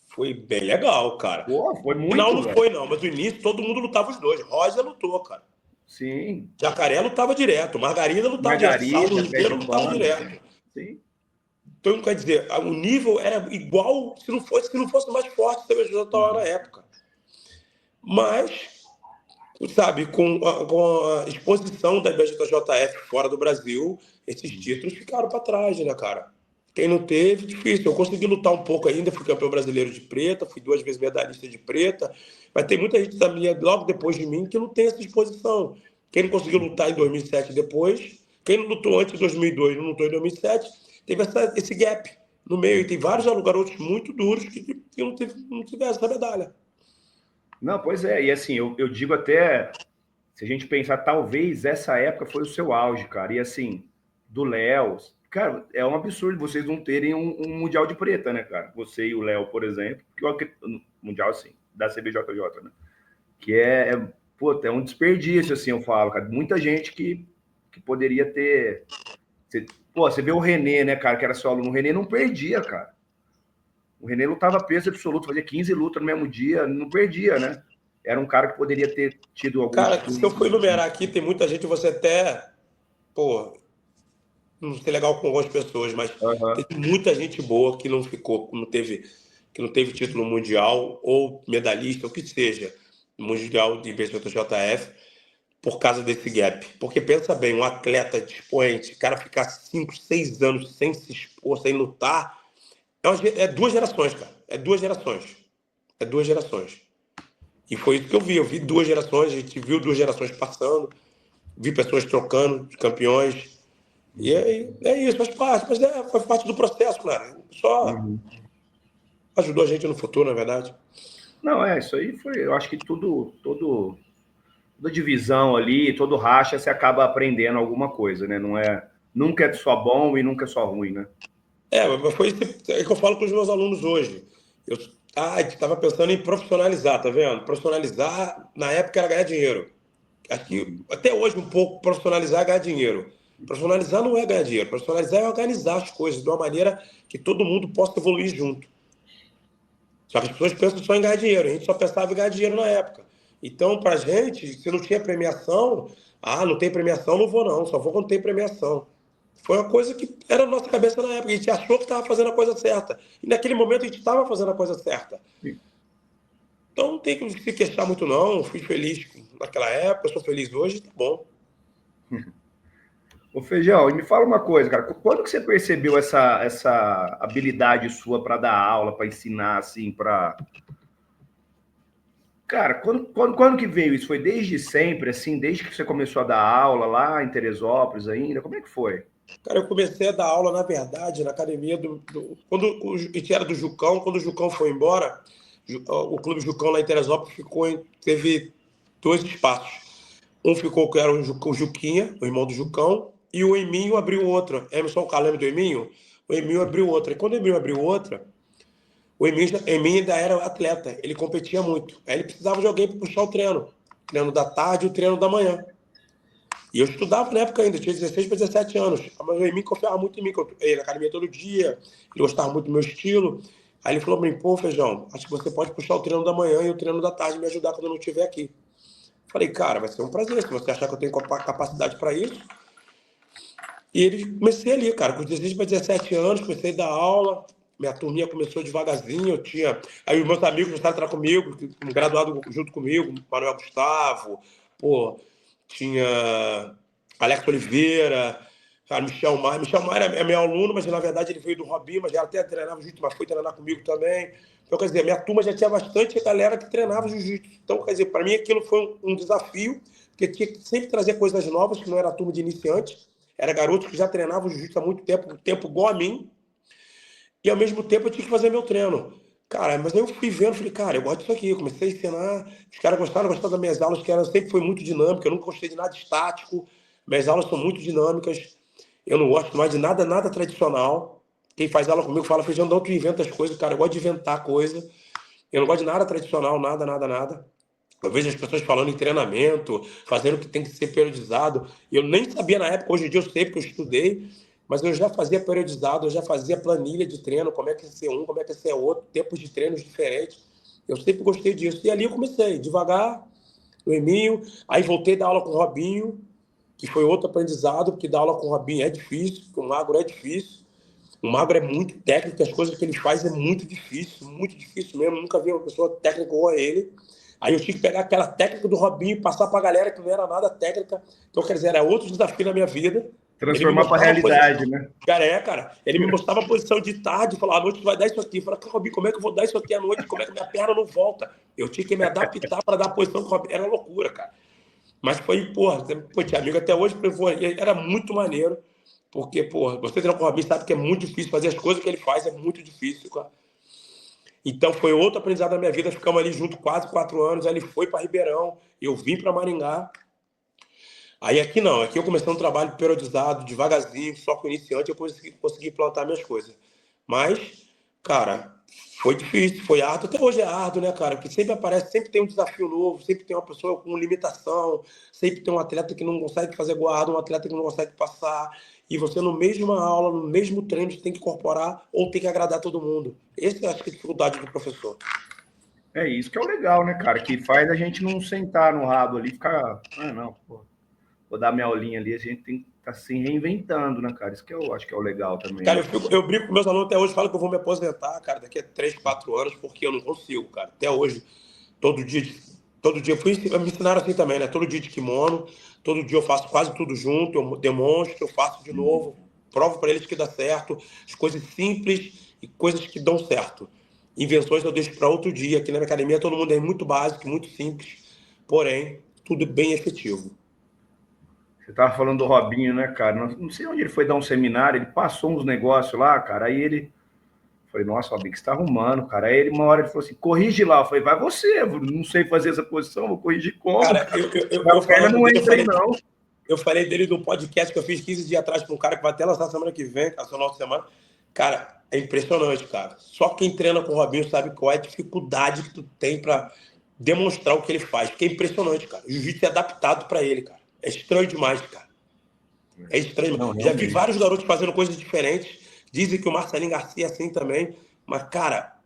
foi bem legal, cara. Pô, foi O final muito, não velho. foi, não, mas o início todo mundo lutava os dois. Rosa lutou, cara. Sim. Jacaré lutava direto, Margarida lutava direto, Saulo Margarida, inteiro Pet lutava Pano. direto. Sim. Então, quer dizer, o nível era igual, se não fosse mais forte, a CBJJO na época. Mas, sabe, com a exposição da IBJJF fora do Brasil, esses títulos ficaram para trás, né, cara? Quem não teve, difícil. Eu consegui lutar um pouco ainda, fui campeão brasileiro de preta, fui 2 vezes medalhista de preta, mas tem muita gente também, logo depois de mim, que não tem essa exposição. Quem não conseguiu lutar em 2007 depois, quem não lutou antes de 2002, não lutou em 2007, teve esse gap no meio. E tem vários garotos muito duros que não tiveram essa medalha. Não, pois é, e assim, eu digo até, se a gente pensar, talvez essa época foi o seu auge, cara, e assim, do Léo, cara, é um absurdo vocês não terem um Mundial de Preta, né, cara? Você e o Léo, por exemplo, que Mundial, assim, da CBJJ, né? Que pô, é um desperdício, assim, eu falo, cara, muita gente que poderia ter... Você vê o René, né, cara, que era seu aluno, o René não perdia, cara. O René lutava peso absoluto, fazia 15 lutas no mesmo dia, não perdia, né? Era um cara que poderia ter tido algum Cara, se eu título. for enumerar aqui, tem muita gente, você até, pô, não sei legal com algumas pessoas, mas Uhum. tem muita gente boa que não ficou, que não teve título mundial ou medalhista, ou que seja, mundial de BJJF, por causa desse gap. Porque pensa bem, um atleta de expoente, o cara ficar 5, 6 anos sem se expor, sem lutar, é 2 gerações, cara. É 2 gerações. É 2 gerações. E foi isso que eu vi. Eu vi 2 gerações, a gente viu 2 gerações passando, vi pessoas trocando de campeões. E é isso, faz parte. Mas faz parte do processo, cara. Só Uhum. ajudou a gente no futuro, na verdade. Não, isso aí foi, eu acho que toda divisão ali, todo racha, você acaba aprendendo alguma coisa, né? Nunca é só bom e nunca é só ruim, né? Mas foi isso que eu falo com os meus alunos hoje. Eu estava pensando em profissionalizar, tá vendo? Profissionalizar, na época, era ganhar dinheiro. Aqui, Uhum. até hoje, um pouco, profissionalizar é ganhar dinheiro. Profissionalizar não é ganhar dinheiro. Profissionalizar é organizar as coisas de uma maneira que todo mundo possa evoluir junto. Só que as pessoas pensam só em ganhar dinheiro. A gente só pensava em ganhar dinheiro na época. Então, pra gente, se não tinha premiação, não tem premiação, não vou não, só vou quando tem premiação. Foi uma coisa que era na nossa cabeça na época. A gente achou que estava fazendo a coisa certa. E naquele momento a gente estava fazendo a coisa certa. Então não tem que se queixar muito não. Fui feliz naquela época, sou feliz hoje, tá bom. Ô, Feijão, e me fala uma coisa, cara. Quando que você percebeu essa habilidade sua para dar aula, para ensinar, assim, para... Cara, quando que veio isso? Foi desde sempre, assim, desde que você começou a dar aula lá em Teresópolis ainda? Como é que foi? Cara, eu comecei a dar aula, na verdade, na academia quando a gente era do Jucão, quando o Jucão foi embora, o Clube Jucão lá em Teresópolis teve 2 espaços. Um ficou que era o Juquinha, o irmão do Jucão, e o Eminho abriu outra. Emerson Calame do Eminho, o Eminho abriu outra. E quando o Eminho abriu outra, o Eminho ainda era atleta, ele competia muito. Aí ele precisava de alguém para puxar o treino da tarde e o treino da manhã. E eu estudava na época ainda, tinha 16 para 17 anos. Mas o Eminho confiava muito em mim, que eu ia na academia todo dia, ele gostava muito do meu estilo. Aí ele falou para mim, pô, Feijão, acho que você pode puxar o treino da manhã e o treino da tarde me ajudar quando eu não estiver aqui. Falei, cara, vai ser um prazer, se você achar que eu tenho capacidade para isso. E ele comecei ali, cara, com 16 para 17 anos, comecei a dar aula, minha turminha começou devagarzinho, eu tinha... Aí os meus amigos começaram a entrar comigo, um graduado junto comigo, Manuel Gustavo, pô, tinha Alex Oliveira, cara, Michel Maia. Michel Maia é meu aluno, mas na verdade ele veio do Robinho, mas já até treinava jiu-jitsu, mas foi treinar comigo também. Então, quer dizer, minha turma já tinha bastante galera que treinava jiu-jitsu. Então, quer dizer, para mim aquilo foi um desafio, porque tinha que sempre trazer coisas novas, que não era turma de iniciantes, era garotos que já treinavam jiu-jitsu há muito tempo igual a mim. e ao mesmo tempo eu tinha que fazer meu treino. Cara, mas aí eu fui vendo, falei, cara, eu gosto disso aqui. Eu comecei a ensinar, os caras gostaram das minhas aulas, que eram, sempre foi muito dinâmica, eu nunca gostei de nada estático. Minhas aulas são muito dinâmicas. Eu não gosto mais de nada tradicional. Quem faz aula comigo fala, Feijão, não, tu inventa as coisas, cara. Eu gosto de inventar coisa. Eu não gosto de nada tradicional, nada. Eu vejo as pessoas falando em treinamento, fazendo o que tem que ser periodizado. Eu nem sabia na época, hoje em dia eu sei porque eu estudei, mas eu já fazia periodizado, eu já fazia planilha de treino, como é que é ser um, como é que é ser outro, tempos de treinos diferentes. Eu sempre gostei disso. E ali eu comecei, devagar, no Eminho, aí voltei a dar aula com o Robinho, que foi outro aprendizado, porque dar aula com o Robinho é difícil, porque o magro é difícil. O magro é muito técnico, as coisas que ele faz é muito difícil mesmo. Nunca vi uma pessoa técnica igual a ele. Aí eu tinha que pegar aquela técnica do Robinho e passar para a galera que não era nada técnica. Então, quer dizer, era outro desafio na minha vida. Ele me Transformar para a mostrava a posição. realidade, né? Cara, ele me mostrava a posição de tarde, falava, à noite tu vai dar isso aqui. Eu falava, Robinho, como é que eu vou dar isso aqui à noite? Como é que minha perna não volta? Eu tinha que me adaptar para dar a posição do Robinho. Era loucura, cara. Mas foi, porra, pô, tinha amigo até hoje, era muito maneiro. Porque, porra, você treinar com o Robinho sabe que é muito difícil fazer as coisas que ele faz, é muito difícil, cara. Então foi outro aprendizado da minha vida. Ficamos ali junto quase 4 anos. Aí ele foi para Ribeirão, eu vim para Maringá. Aí aqui não, aqui eu comecei um trabalho periodizado, devagarzinho, só com iniciante eu consegui plantar minhas coisas. Mas, cara, foi difícil, foi árduo, até hoje é árduo, né, cara? Porque sempre aparece, sempre tem um desafio novo, sempre tem uma pessoa com limitação, sempre tem um atleta que não consegue fazer guarda, um atleta que não consegue passar. E você, no mesmo aula, no mesmo treino, você tem que incorporar ou tem que agradar todo mundo. Essa eu acho que é a dificuldade do professor. É isso que é o legal, né, cara? Que faz a gente não sentar no rabo ali e ficar. Ah, não, pô, vou dar minha aulinha ali. A gente tem que estar se reinventando, né, cara? Isso que eu acho que é o legal também, Cara, né? eu brinco com meus alunos até hoje, falo que eu vou me aposentar, cara, daqui a 3, 4 anos, porque eu não consigo, cara. Até hoje, todo dia, todo dia, me ensinaram assim também, né? Todo dia de kimono, todo dia eu faço quase tudo junto, eu demonstro, eu faço de novo, provo para eles que dá certo, as coisas simples e coisas que dão certo. Invenções eu deixo para outro dia. Aqui na minha academia todo mundo é muito básico, muito simples, porém, tudo bem efetivo. Você tava falando do Robinho, né, cara? Não sei onde ele foi dar um seminário, ele passou uns negócios lá, cara. Aí ele. Falei, nossa, Robinho, o que você tá arrumando, cara? Aí ele, uma hora, ele falou assim: corrige lá. Eu falei, vai você, eu não sei fazer essa posição, vou corrigir como, Cara, cara? A perna falando não dele, entra aí, não. eu falei dele no podcast que eu fiz 15 dias atrás para um cara que vai até lançar semana que vem, cara, final de semana. Cara, é impressionante, cara. Só quem treina com o Robinho sabe qual é a dificuldade que tu tem para demonstrar o que ele faz. Porque é impressionante, cara. O jiu-jitsu é adaptado para ele, cara. É estranho demais, cara. É estranho. Não, Já vi realmente. vários garotos fazendo coisas diferentes. Dizem que o Marcelinho Garcia é assim também. Mas, cara,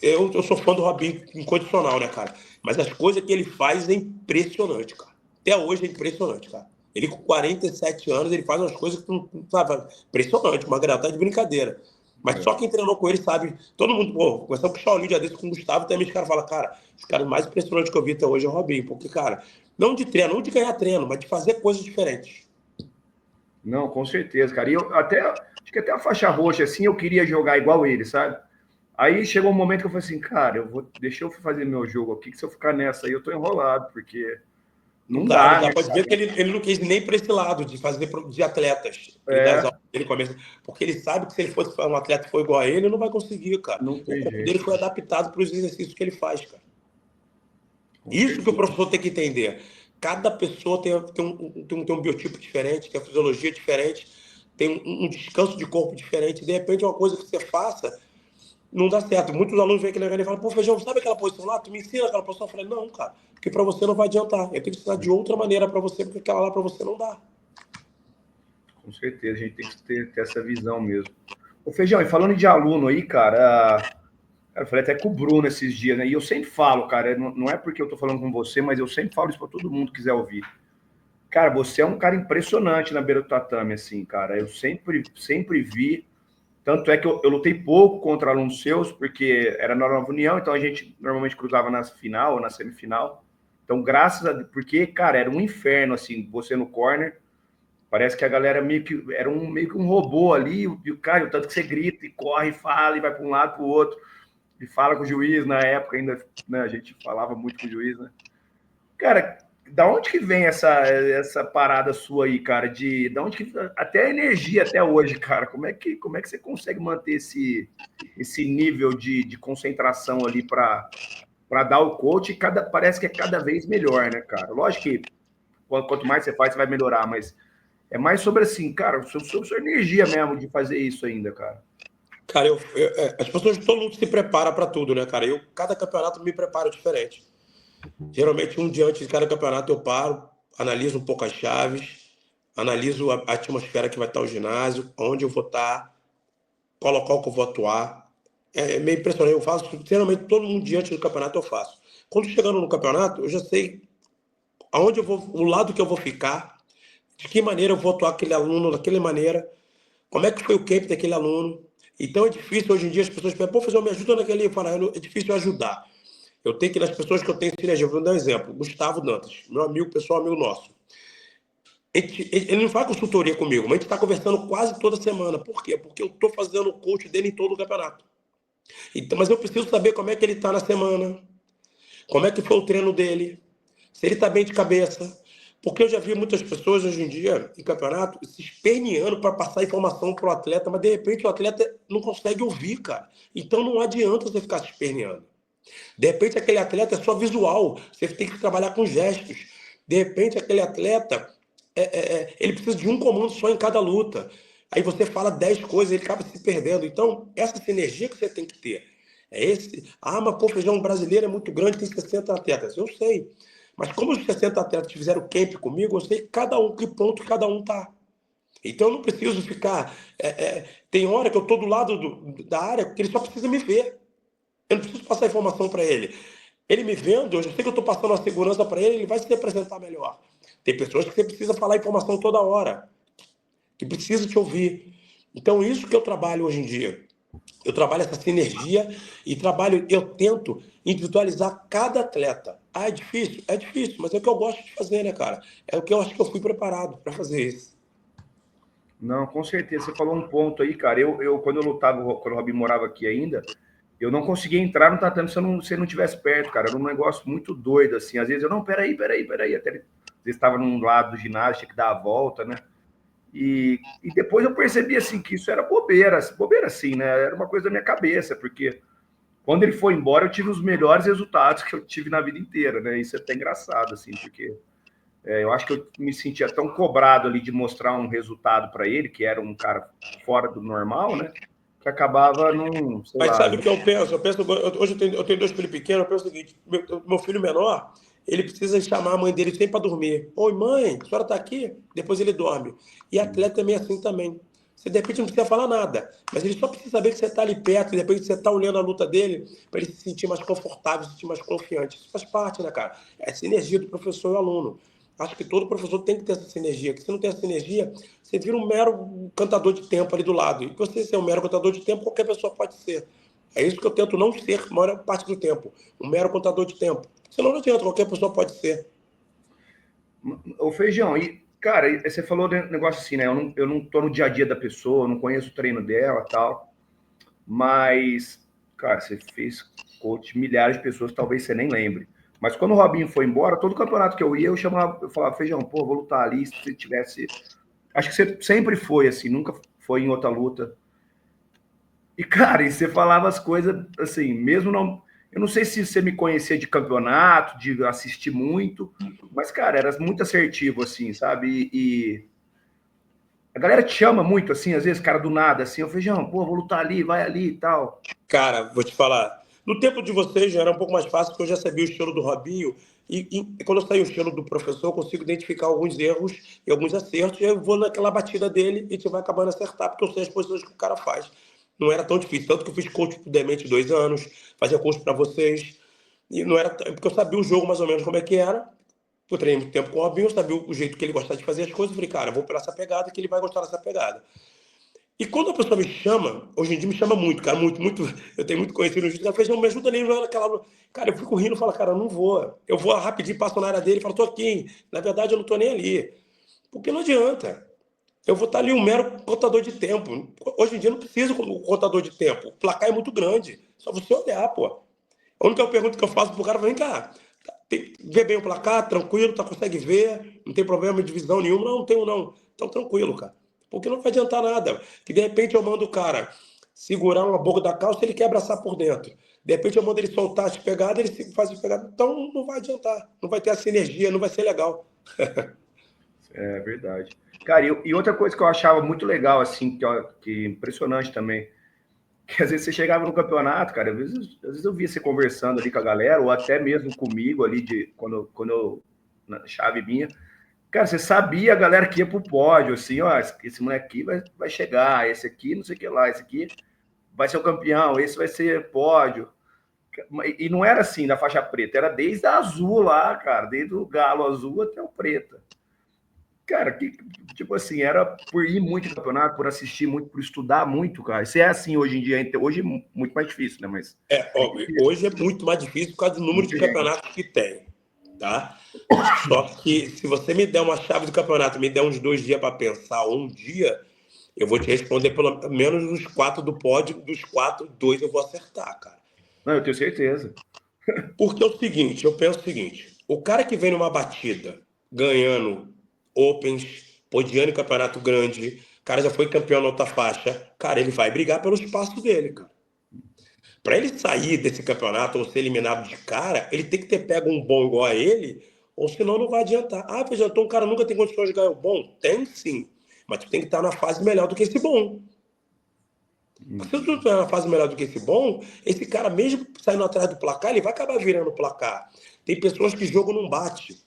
eu sou fã do Robinho incondicional, né, cara? Mas as coisas que ele faz é impressionante, cara. Até hoje é impressionante, cara. Ele com 47 anos, ele faz umas coisas que não, sabe, impressionante, uma grata de brincadeira. Mas só É. quem treinou com ele sabe. Todo mundo, pô, começou a puxar o dia desse com o Gustavo, também os caras falam, cara, os caras mais impressionantes que eu vi até hoje é o Robinho. Porque, cara, não de treino, não de ganhar treino, mas de fazer coisas diferentes. Não, com certeza, cara. E eu até, acho que até a faixa roxa, assim, eu queria jogar igual ele, sabe? Aí chegou um momento que eu falei assim, cara, deixa eu fazer meu jogo aqui, que se eu ficar nessa aí, eu tô enrolado, porque Não não dá, não dá, dá. né, Pode ver que cara? ele não quis nem para esse lado de fazer de atletas. Ele dá as É, aulas dele começa. Porque ele sabe que se ele fosse um atleta que for igual a ele não vai conseguir, cara. não O tem corpo dele jeito, foi adaptado para os exercícios que ele faz, cara. com Isso que o certeza. professor tem que entender. Cada pessoa tem um biotipo diferente, tem uma fisiologia diferente, tem um descanso de corpo diferente. De repente, uma coisa que você faça não dá certo. Muitos alunos vêm aqui na academia e falam, pô, Feijão, sabe aquela posição lá? Tu me ensina aquela posição? Eu falei, não, cara, porque para você não vai adiantar. Eu tenho que ensinar de outra maneira para você, porque aquela lá para você não dá. Com certeza, a gente tem que ter essa visão mesmo. Ô, Feijão, e falando de aluno aí, cara, eu falei até com o Bruno esses dias, né? E eu sempre falo, cara, não é porque eu tô falando com você, mas eu sempre falo isso para todo mundo que quiser ouvir. Cara, você é um cara impressionante na beira do tatame, assim, cara. Eu sempre vi. Tanto é que eu lutei pouco contra alunos seus, porque era na Nova União, então a gente normalmente cruzava na final ou na semifinal. Então, graças a Deus, porque, cara, era um inferno, assim, você no corner. Parece que a galera meio que era meio que um robô ali, e o cara, o tanto que você grita e corre, e fala, e vai para um lado para o outro, e fala com o juiz na época, ainda, né, a gente falava muito com o juiz, né? Cara, da onde que vem essa parada sua aí, cara? Da onde que até a energia até hoje, cara? Como é que você consegue manter esse nível de concentração ali para dar o coach? Parece que é cada vez melhor, né, cara? Lógico que quanto mais você faz, você vai melhorar, mas é mais sobre assim, cara, sobre sua energia mesmo de fazer isso ainda, cara. Cara, as pessoas de todo mundo se preparam para tudo, né, cara? Cada campeonato me preparo diferente. Geralmente, um dia antes de cada campeonato, eu paro, analiso um pouco as chaves, analiso a atmosfera que vai estar o ginásio, onde eu vou estar, qual local que eu vou atuar. É meio impressionante. Eu faço, geralmente, todo um dia antes do campeonato eu faço. Quando chegando no campeonato, eu já sei aonde eu vou, o lado que eu vou ficar, de que maneira eu vou atuar aquele aluno daquela maneira, como é que foi o camp daquele aluno. Então é difícil hoje em dia as pessoas falam, pô, me ajuda naquele, é difícil ajudar. Eu tenho que, nas pessoas que eu tenho sinergia, vou dar um exemplo, Gustavo Dantas, meu amigo, pessoal amigo nosso. Ele não faz consultoria comigo, mas a gente está conversando quase toda semana. Por quê? Porque eu estou fazendo o coach dele em todo o campeonato. Então, mas eu preciso saber como é que ele está na semana, como é que foi o treino dele, se ele está bem de cabeça. Porque eu já vi muitas pessoas hoje em dia, em campeonato, se esperneando para passar informação para o atleta, mas de repente o atleta não consegue ouvir, cara. Então não adianta você ficar se esperneando. De repente aquele atleta é só visual, você tem que trabalhar com gestos. De repente aquele atleta, ele precisa de um comando só em cada luta. Aí você fala 10 coisas, ele acaba se perdendo. Então, essa sinergia que você tem que ter. Mas pô, Feijão, brasileiro é muito grande, tem 60 atletas. Eu sei. Mas como os 60 atletas fizeram camp comigo, eu sei que ponto cada um tá. Então eu não preciso ficar. Tem hora que eu estou do lado da área que ele só precisa me ver. Eu não preciso passar informação para ele. Ele me vendo, eu já sei que eu estou passando a segurança para ele, ele vai se apresentar melhor. Tem pessoas que você precisa falar informação toda hora, que precisa te ouvir. Então, isso que eu trabalho hoje em dia. Eu trabalho essa sinergia e eu tento individualizar cada atleta. Ah, é difícil? É difícil, mas é o que eu gosto de fazer, né, cara? É o que eu acho que eu fui preparado para fazer isso. Não, com certeza. Você falou um ponto aí, cara. Quando eu lutava, quando o Robinho morava aqui ainda, eu não conseguia entrar no tatame se eu não tivesse perto, cara. Era um negócio muito doido, assim. Às vezes eu, não, peraí. Até ele, às vezes estava num lado do ginásio, tinha que dar a volta, né? E depois eu percebi, assim, que isso era bobeira assim, né? Era uma coisa da minha cabeça, porque quando ele foi embora, eu tive os melhores resultados que eu tive na vida inteira, né? Isso é até engraçado, assim, porque eu acho que eu me sentia tão cobrado ali de mostrar um resultado para ele, que era um cara fora do normal, né? Que acabava não, sei Mas lá. sabe o que eu penso? Hoje eu tenho 2 filhos pequenos, eu penso o seguinte: meu filho menor, ele precisa chamar a mãe dele sempre para dormir. Oi, mãe, a senhora está aqui? Depois ele dorme. E atleta é meio assim também. Você de repente não precisa falar nada, mas ele só precisa saber que você está ali perto, e de repente você está olhando a luta dele, para ele se sentir mais confortável, se sentir mais confiante. Isso faz parte, né, cara? É a sinergia do professor e aluno. Acho que todo professor tem que ter essa sinergia. Que se não tem essa sinergia, você vira um mero cantador de tempo ali do lado. E você ser um mero cantador de tempo, qualquer pessoa pode ser. É isso que eu tento não ser a maior parte do tempo. Um mero contador de tempo. Senão não adianta, qualquer pessoa pode ser. Ô, Feijão, e, cara, você falou de negócio assim, né? Eu não tô no dia a dia da pessoa, eu não conheço o treino dela tal, mas, cara, você fez coach milhares de pessoas, talvez você nem lembre. Mas quando o Robinho foi embora, todo campeonato que eu ia, eu falava, Feijão, pô, vou lutar ali, se você tivesse. Acho que você sempre foi assim, nunca foi em outra luta. E, cara, e você falava as coisas assim, mesmo não. Eu não sei se você me conhecia de campeonato, de assistir muito, mas, cara, era muito assertivo, assim, sabe? E a galera te chama muito, assim, às vezes, cara, do nada, assim, eu Feijão, pô, vou lutar ali, vai ali e tal. Cara, vou te falar. No tempo de vocês já era um pouco mais fácil, porque eu já sabia o estilo do Robinho. E quando eu saio o estilo do professor, eu consigo identificar alguns erros e alguns acertos. E eu vou naquela batida dele e a gente vai acabando acertar, porque eu sei as posições que o cara faz. Não era tão difícil. Tanto que eu fiz coach pro Demente 2 anos, fazia coach para vocês. E não era. Porque eu sabia o jogo mais ou menos como é que era. Eu treinei muito tempo com o Robinho, eu sabia o jeito que ele gostava de fazer as coisas. Eu falei, cara, eu vou pela essa pegada que ele vai gostar dessa pegada. E quando a pessoa me chama, hoje em dia me chama muito, cara, muito, muito. Eu tenho muito conhecido no jiu-jitsu, ela fez, não, me ajuda ali naquela. Cara, eu fico rindo e falo, cara, eu não vou. Eu vou rapidinho, passo na área dele e falo, tô aqui. Na verdade, eu não tô nem ali. Porque não adianta. Eu vou estar ali um mero contador de tempo. Hoje em dia eu não preciso como contador de tempo. O placar é muito grande. Só você olhar, pô. A única pergunta que eu faço pro cara, vem cá, Vê bem o placar, tranquilo, consegue ver, não tem problema de visão nenhuma. Não tenho não. Então tranquilo, cara. Porque não vai adiantar nada. Que de repente eu mando o cara segurar uma boca da calça, ele quer abraçar por dentro. De repente eu mando ele soltar as pegadas, ele faz as pegadas. Então não vai adiantar. Não vai ter essa energia, não vai ser legal. É verdade. Cara, e outra coisa que eu achava muito legal, assim, que impressionante também, que às vezes você chegava no campeonato, cara, às vezes eu via você conversando ali com a galera, ou até mesmo comigo ali, quando eu, na chave minha, cara, você sabia a galera que ia pro pódio, assim, ó, esse moleque aqui vai chegar, esse aqui não sei o que lá, esse aqui vai ser o campeão, esse vai ser pódio. E não era assim na faixa preta, era desde a azul lá, cara, desde o galo azul até o preta. Cara, tipo assim, era por ir muito em campeonato, por assistir muito, por estudar muito, cara. Isso é assim hoje em dia, hoje é muito mais difícil, né? Mas Óbvio, hoje é muito mais difícil por causa do número de campeonatos que tem, tá? Só que se você me der uma chave do campeonato, me der uns 2 dias para pensar, ou um dia, eu vou te responder pelo menos nos 4 do pódio, dos 4, 2 eu vou acertar, cara. não, eu tenho certeza. Porque é o seguinte, eu penso o seguinte, o cara que vem numa batida ganhando Opens, podiando em campeonato grande, o cara já foi campeão na outra faixa, cara, ele vai brigar pelo espaço dele, cara. Para ele sair desse campeonato ou ser eliminado de cara, ele tem que ter pego um bom igual a ele, ou senão não vai adiantar. Ah, Feijão, então o cara nunca tem condições de ganhar o bom? Tem sim, mas tu tem que estar na fase melhor do que esse bom. Se tu não estiver na fase melhor do que esse bom, esse cara, mesmo saindo atrás do placar, ele vai acabar virando o placar. Tem pessoas que jogo não bate.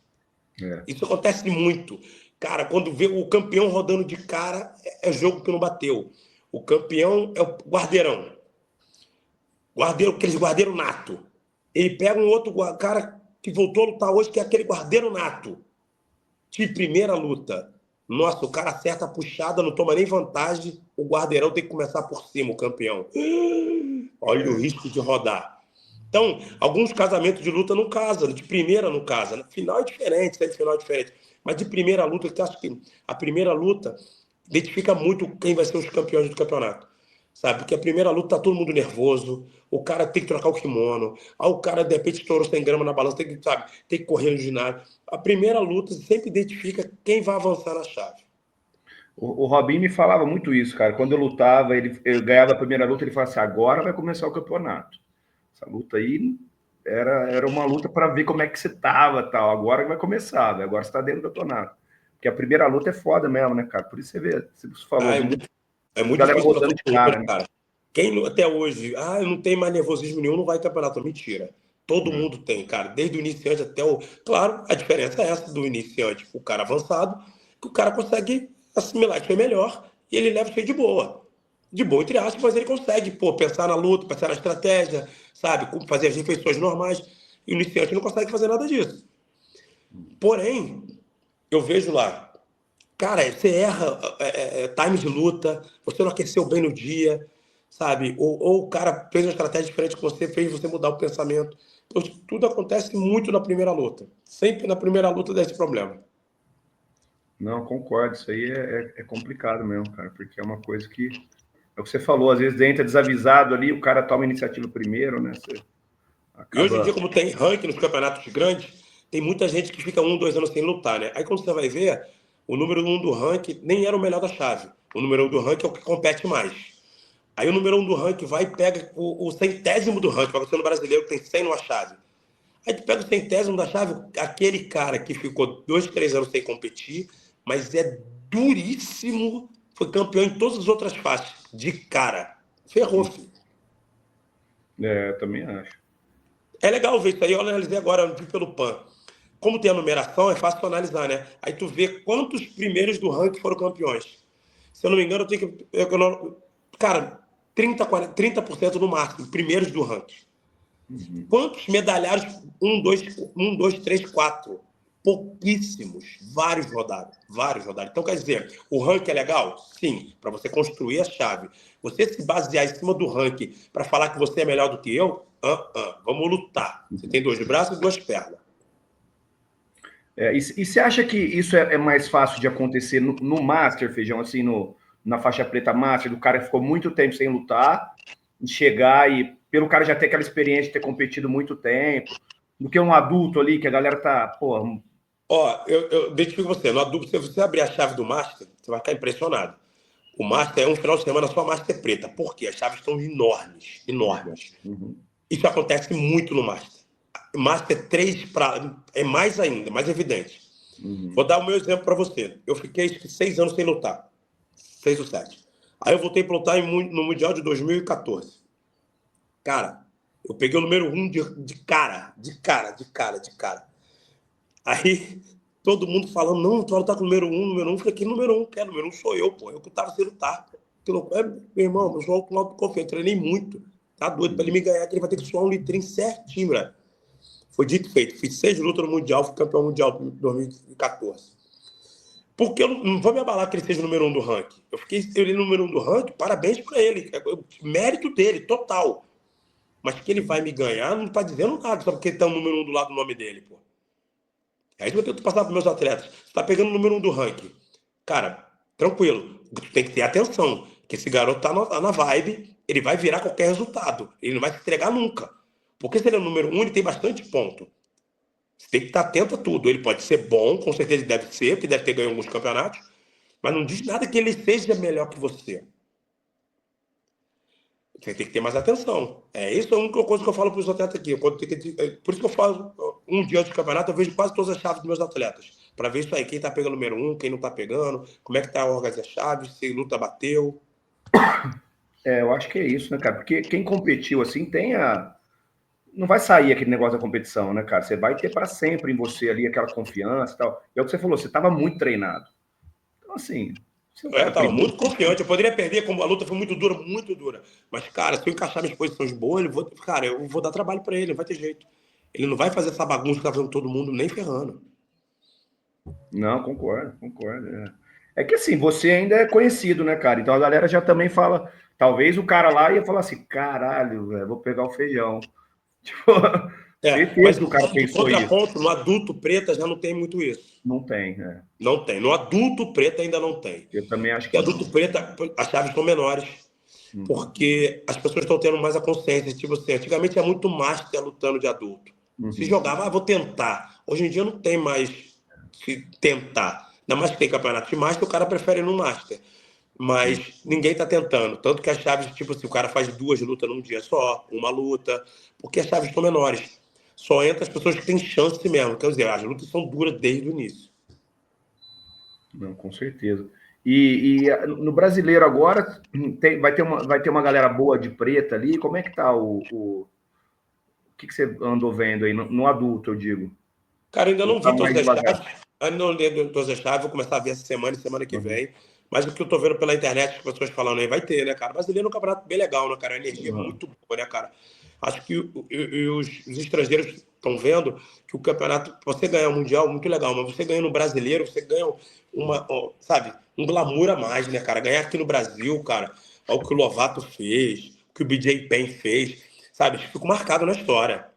É. Isso acontece muito. Cara, quando vê o campeão rodando de cara, é jogo que não bateu. O campeão é o guardeirão. Guardeiro, aquele guardeiro nato. Ele pega um outro cara que voltou a lutar hoje, que é aquele guardeiro nato. De primeira luta. Nossa, o cara acerta a puxada, não toma nem vantagem. O guardeirão tem que começar por cima, o campeão. Olha o risco de rodar. Então, alguns casamentos de luta não casam, de primeira não casa. Na final é diferente, semifinal é diferente. Mas de primeira luta, eu acho que a primeira luta identifica muito quem vai ser os campeões do campeonato. Sabe? Porque a primeira luta tá todo mundo nervoso, o cara tem que trocar o kimono, aí o cara de repente estourou 100 gramas na balança, tem que, sabe, tem que correr no ginásio. A primeira luta sempre identifica quem vai avançar na chave. O Robinho me falava muito isso, cara. Quando eu lutava, eu ganhava a primeira luta, ele falava assim: agora vai começar o campeonato. Essa luta aí era uma luta para ver como é que você tava, tal. Agora vai começar, véio. Agora você tá dentro do campeonato. Porque a primeira luta é foda mesmo, né, cara? Por isso você vê, você falou, Ah, é muito galera difícil para rodando todo de mundo, cara, né? cara. Quem até hoje, eu não tem mais nervosismo nenhum, não vai campeonato. Mentira. Todo mundo tem, cara. Desde o iniciante até o. Claro, a diferença é essa do iniciante, o cara avançado, que o cara consegue assimilar que foi melhor e ele leva isso aí de boa. De boa, entre aspas, mas ele consegue, pô, pensar na luta, pensar na estratégia, sabe? Como fazer as refeições normais. E o iniciante não consegue fazer nada disso. Porém, eu vejo lá, cara, você erra time de luta, você não aqueceu bem no dia, sabe? Ou o cara fez uma estratégia diferente que você, fez você mudar o pensamento. Tudo acontece muito na primeira luta. Sempre na primeira luta dá esse problema. Não, concordo. Isso aí é complicado mesmo, cara, porque é uma coisa que, é o que você falou, às vezes entra desavisado ali, o cara toma a iniciativa primeiro, né? Você E hoje em dia, acaba. como tem ranking nos campeonatos grandes, tem muita gente que fica 2 anos sem lutar, né? Aí quando você vai ver, o número 1 do ranking nem era o melhor da chave. O número 1 do ranking é o que compete mais. Aí o número 1 do ranking vai e pega o centésimo do ranking, para você no brasileiro que tem 100 numa chave. Aí tu pega o centésimo da chave, aquele cara que ficou 2, 3 anos sem competir, mas é duríssimo, foi campeão em todas as outras faixas, de cara. Ferrou, filho. É, eu também acho. É legal ver isso aí, eu analisei agora, eu vi pelo PAN. Como tem a numeração, é fácil analisar, né? Aí tu vê quantos primeiros do ranking foram campeões. Se eu não me engano, eu tenho que. Cara, 30% no máximo, primeiros do ranking. Quantos medalhados? Um, dois, três, quatro. Pouquíssimos. Vários rodados. Vários rodados. Então, quer dizer, o ranking é legal? Sim, para você construir a chave. Você se basear em cima do ranking para falar que você é melhor do que eu, vamos lutar. Você tem 2 braços e 2 pernas. E você acha que isso é mais fácil de acontecer no Master, Feijão, assim, na faixa preta Master, do cara que ficou muito tempo sem lutar, chegar e, pelo cara já ter aquela experiência de ter competido muito tempo, do que um adulto ali, que a galera tá, pô... Ó, eu identifico você. No adulto, se você abrir a chave do Master, você vai ficar impressionado. O Master é um final de semana só Master preta. Por quê? As chaves estão enormes, enormes. Uhum. Isso acontece muito no Master. Master 3 é mais ainda, mais evidente. Uhum. Vou dar o meu exemplo para você. Eu fiquei 6 anos sem lutar. 6 ou 7. Aí eu voltei para lutar no Mundial de 2014. Cara, eu peguei o número 1 de cara. Aí todo mundo falando, não, tu vai lutar com o número 1, número 1. Eu falei, que número 1? Que é número 1 sou eu, pô. Eu que tava sem lutar. Que loucura. Meu irmão, eu sou com autoconfiança. Treinei muito. Tá doido? Para ele me ganhar, que ele vai ter que suar um litrinho certinho, velho. Foi dito e feito. Fiz 6 lutas no Mundial, fui campeão mundial em 2014. Porque eu não vou me abalar que ele seja o número 1 do ranking. Eu fiquei ele número 1 do ranking, parabéns para ele. Mérito dele, total. Mas que ele vai me ganhar não está dizendo nada, só porque ele tá o número 1 do lado do nome dele, pô. É isso que eu tento passar para meus atletas. Você tá pegando o número 1 do ranking. Cara, tranquilo. Tu tem que ter atenção. Que esse garoto tá na vibe, ele vai virar qualquer resultado. Ele não vai se entregar nunca. Porque se ele é o número 1, ele tem bastante ponto. Você tem que estar atento a tudo. Ele pode ser bom, com certeza ele deve ser, porque deve ter ganho alguns campeonatos, mas não diz nada que ele seja melhor que você. Você tem que ter mais atenção. Isso é a única coisa que eu falo para os atletas aqui. Por isso que eu falo, um dia antes do campeonato, eu vejo quase todas as chaves dos meus atletas. Para ver isso aí, quem está pegando o número 1, quem não está pegando, como é que está a organização das chaves, se luta bateu. Eu acho que é isso, né, cara? Porque quem competiu assim tem a... Não vai sair aquele negócio da competição, né, cara? Você vai ter para sempre em você ali aquela confiança e tal. É o que você falou, você estava muito treinado. Então, assim, se o Eu cara estava treinou... muito confiante. Eu poderia perder, como a luta foi muito dura, muito dura. Mas, cara, se eu encaixar minhas posições boas, eu vou dar trabalho para ele, não vai ter jeito. Ele não vai fazer essa bagunça que tá fazendo todo mundo, nem ferrando. Não, concordo. É que assim, você ainda é conhecido, né, cara? Então a galera já também fala. Talvez o cara lá ia falar assim: caralho, velho, vou pegar o feijão. Tipo, Mas certeza que o cara de pensou isso. contraponto, no adulto preta já não tem muito isso. Não tem, né? Não tem. No adulto preta ainda não tem. Eu também acho Porque que não. adulto preta, as chaves são menores. Porque as pessoas estão tendo mais a consciência. Tipo assim, antigamente é muito master lutando de adulto. Se jogava, vou tentar. Hoje em dia não tem mais se tentar. Ainda mais que tem campeonato de master, o cara prefere ir no master. Mas ninguém está tentando. Tanto que as chaves, tipo assim, o cara faz 2 lutas num dia só, uma luta, porque as chaves são menores. Só entra as pessoas que têm chance mesmo. Quer dizer, as lutas são duras desde o início. Não, com certeza. E no brasileiro agora vai ter uma galera boa de preta ali. Como é que tá o que você andou vendo aí no adulto, eu digo? Cara, ainda Ou não tá vi todas mais as devagar? chaves. Ainda não li todas as chaves. Vou começar a ver essa semana e semana que vem. Mas o que eu tô vendo pela internet, as pessoas falando aí, vai ter, né, cara? Brasileiro é um campeonato bem legal, né, cara? A energia é muito boa, né, cara? Acho que os estrangeiros estão vendo que o campeonato, você ganhar o Mundial, muito legal, mas você ganha no brasileiro, você ganha sabe, um glamour a mais, né, cara? Ganhar aqui no Brasil, cara, olha o que o Lovato fez, o que o BJ Penn fez, sabe? Isso ficou marcado na história.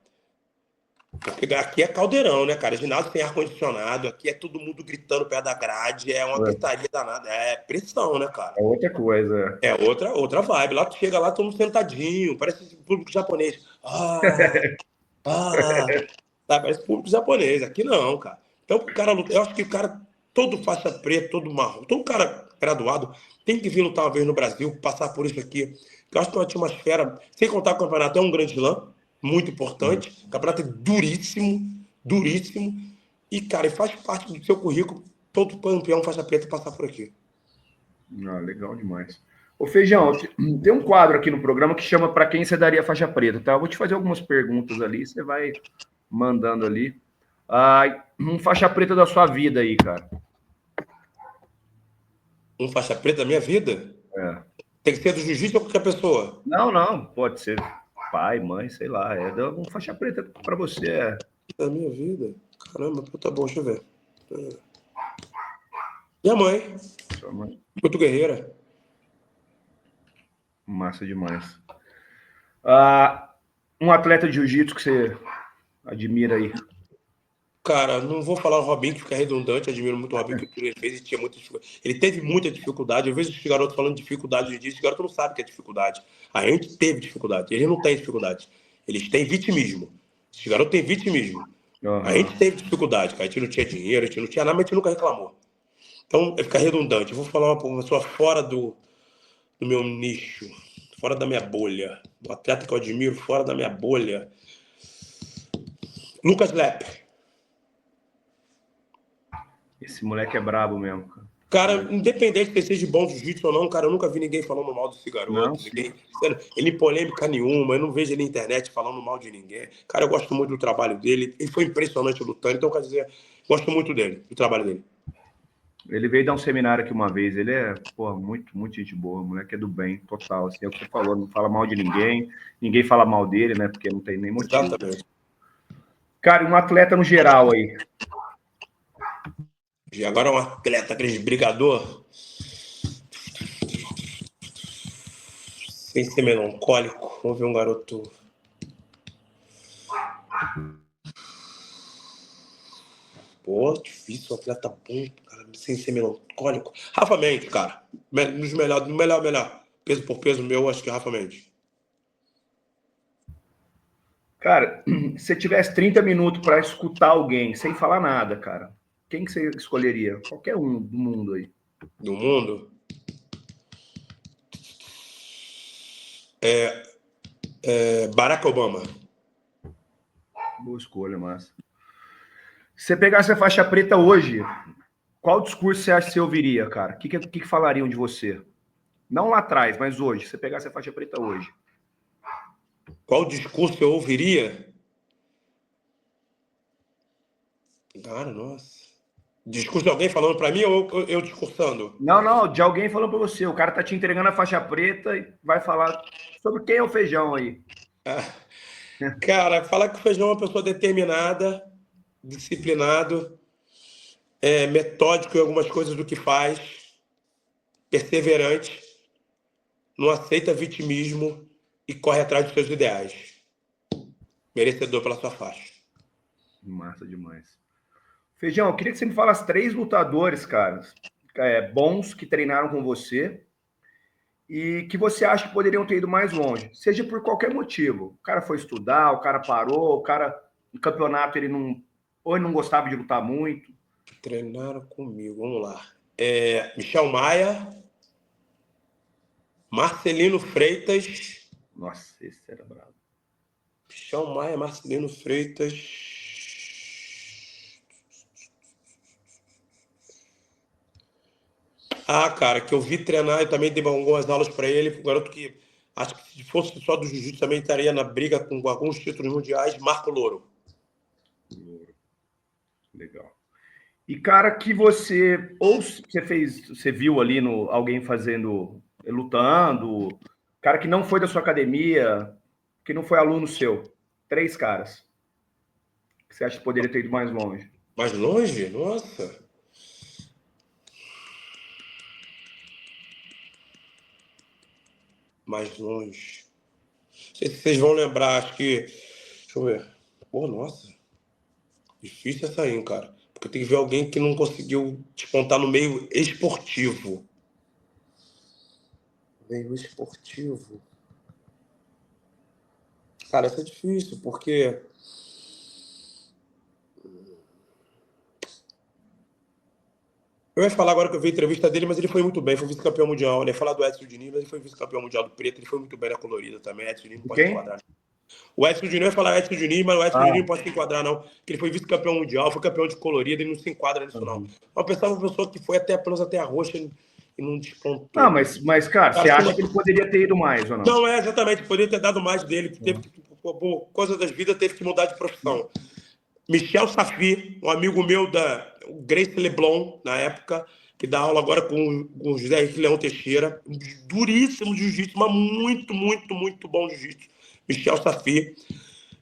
Porque aqui é caldeirão, né, cara? Ginásio tem ar-condicionado, aqui é todo mundo gritando perto da grade, é uma gritaria danada, é pressão, né, cara? É outra coisa. É outra vibe. Lá tu chega lá, todo mundo sentadinho, parece público japonês. Tá, parece público japonês. Aqui não, cara. Então, o cara luta. Eu acho que o cara, todo faixa preta, todo marrom, todo cara graduado, tem que vir lutar uma vez no Brasil, passar por isso aqui. Eu acho que é uma atmosfera, sem contar que o campeonato é um grande slam, muito importante. O campeonato é duríssimo, duríssimo. E, cara, faz parte do seu currículo, todo campeão faixa preta passar por aqui. Legal demais. Ô, Feijão, tem um quadro aqui no programa que chama Para Quem Você Daria Faixa Preta, tá? Eu vou te fazer algumas perguntas ali, você vai mandando ali. Um faixa preta da sua vida aí, cara. Um faixa preta da minha vida? É. Tem que ser do jiu-jitsu ou qualquer pessoa? Não, pode ser pai, mãe, sei lá. Um faixa preta para você. Da minha vida? Caramba, tá bom, deixa eu ver. Minha mãe. Sua mãe. Muito guerreira. Massa demais. Um atleta de jiu-jitsu que você admira aí. Cara, não vou falar o Robinho, que fica redundante, admiro muito o Robinho, que ele fez e tinha muita dificuldade. Ele teve muita dificuldade. Eu vejo esses garotos falando de dificuldade hoje em dia, esses garotos não sabem o que é dificuldade. A gente teve dificuldade, eles não têm dificuldade. Eles têm vitimismo. Esse garoto tem vitimismo. A gente teve dificuldade, cara. A gente não tinha dinheiro, a gente não tinha nada, mas a gente nunca reclamou. Então, fica redundante. Eu vou falar uma pessoa fora do meu nicho, fora da minha bolha. Um atleta que eu admiro, fora da minha bolha. Lucas Lepe. Esse moleque é brabo mesmo, cara. Cara, independente de seja de bom jiu-jitsu ou não, cara, eu nunca vi ninguém falando mal desse garoto. Ele em polêmica nenhuma, eu não vejo ele na internet falando mal de ninguém. Cara, eu gosto muito do trabalho dele. Ele foi impressionante lutando, então, quer dizer, gosto muito dele, do trabalho dele. Ele veio dar um seminário aqui uma vez. Ele é, porra, muito gente boa. O moleque é do bem, total. Assim, é o que você falou, não fala mal de ninguém. Ninguém fala mal dele, né? Porque não tem nem motivo. Exatamente. Cara, um atleta no geral aí. E agora um atleta, aquele brigador. Sem ser melancólico. Vamos ver um garoto. Pô, difícil, um atleta bom, cara, sem ser melancólico. Rafa Mendes, cara. Nos melhor. Peso por peso meu, acho que é Rafa Mendes. Cara, se você tivesse 30 minutos para escutar alguém sem falar nada, cara, quem que você escolheria? Qualquer um do mundo aí. Do mundo? Barack Obama. Boa escolha, massa. Se você pegasse a faixa preta hoje, qual discurso você acha que você ouviria, cara? O que falariam de você? Não lá atrás, mas hoje. Se você pegasse a faixa preta hoje. Qual discurso eu ouviria? Cara, nossa. Discurso de alguém falando pra mim ou eu discursando? Não, de alguém falando pra você. O cara tá te entregando a faixa preta e vai falar sobre quem é o Feijão aí. Cara, falar que o Feijão é uma pessoa determinada, disciplinado, metódico em algumas coisas do que faz, perseverante, não aceita vitimismo e corre atrás dos seus ideais. Merecedor pela sua faixa. Massa demais. Feijão, eu queria que você me falasse 3 lutadores, cara, bons que treinaram com você e que você acha que poderiam ter ido mais longe, seja por qualquer motivo. O cara foi estudar, o cara parou, o cara no campeonato ele não gostava de lutar muito. Treinaram comigo, vamos lá. Michel Maia, Marcelino Freitas. Nossa, esse era bravo. Michel Maia, Marcelino Freitas. Cara, que eu vi treinar e também dei algumas aulas para ele, um garoto que acho que se fosse só do jiu-jitsu também estaria na briga com alguns títulos mundiais, Marco Louro. Legal. E cara que você viu ali alguém fazendo, lutando, cara que não foi da sua academia, que não foi aluno seu. 3 caras. Que você acha que poderia ter ido mais longe? Mais longe? Nossa. Mais longe. Não sei se vocês vão lembrar, acho que. Deixa eu ver. Pô, nossa. Difícil essa aí, cara. Porque tem que ver alguém que não conseguiu despontar no meio esportivo. Meio esportivo. Cara, isso é difícil, porque. Eu ia falar agora que eu vi a entrevista dele, mas ele foi muito bem, foi vice-campeão mundial. Eu ia falar do Edson Diniz, mas ele foi vice-campeão mundial do preto, ele foi muito bem na colorida também. Edson Diniz não pode se enquadrar. O Edson Diniz, eu ia falar Edson Diniz, mas o Edson Diniz não pode se enquadrar, não. Porque ele foi vice-campeão mundial, foi campeão de colorida, ele não se enquadra nisso, não. Eu pensava uma pessoa que foi até a roxa e não despontou. Não, mas cara, você acha que ele poderia ter ido mais ou não? Não, exatamente, poderia ter dado mais dele, que teve que, por coisa das vidas, teve que mudar de profissão. Michel Safi, um amigo meu da Grace Leblon, na época, que dá aula agora com o José Henrique Leão Teixeira. Duríssimo jiu-jitsu, mas muito bom jiu-jitsu. Michel Safi.